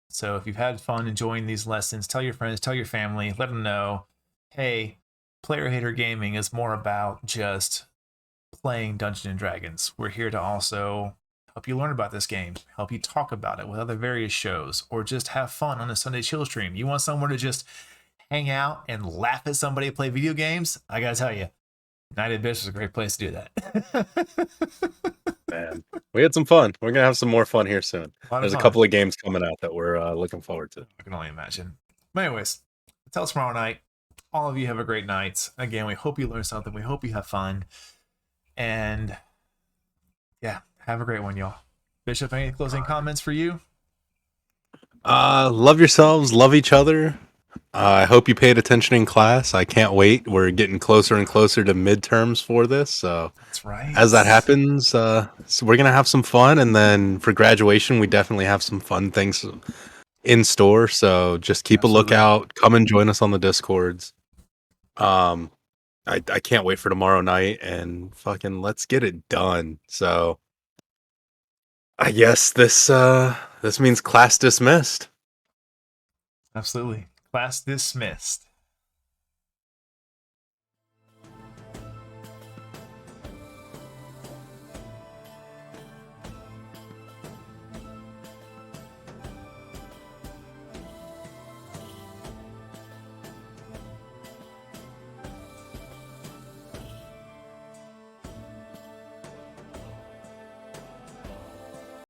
So if you've had fun enjoying these lessons, tell your friends, tell your family, let them know, hey, Player Hater Gaming is more about just playing Dungeons and Dragons. We're here to also help you learn about this game, help you talk about it with other various shows, or just have fun on a Sunday chill stream. You want somewhere to just hang out and laugh at somebody play video games? I gotta tell you, United Bish is a great place to do that. Man, we had some fun. We're gonna have some more fun here soon. There's a Fun. couple of games coming out that we're looking forward to. I can only imagine. But anyways, until tomorrow night, all of you have a great night. Again, we hope you learn something. We hope you have fun. And yeah, have a great one, y'all. Bishop, any closing comments for you? Love yourselves, love each other. I hope you paid attention in class. I can't wait. We're getting closer and closer to midterms for this. So That's right. as that happens, so we're gonna have some fun, and then for graduation, we definitely have some fun things in store. So just keep a lookout. Come and join us on the Discords. I can't wait for tomorrow night, and fucking let's get it done. So I guess this means class dismissed. Absolutely. Class dismissed.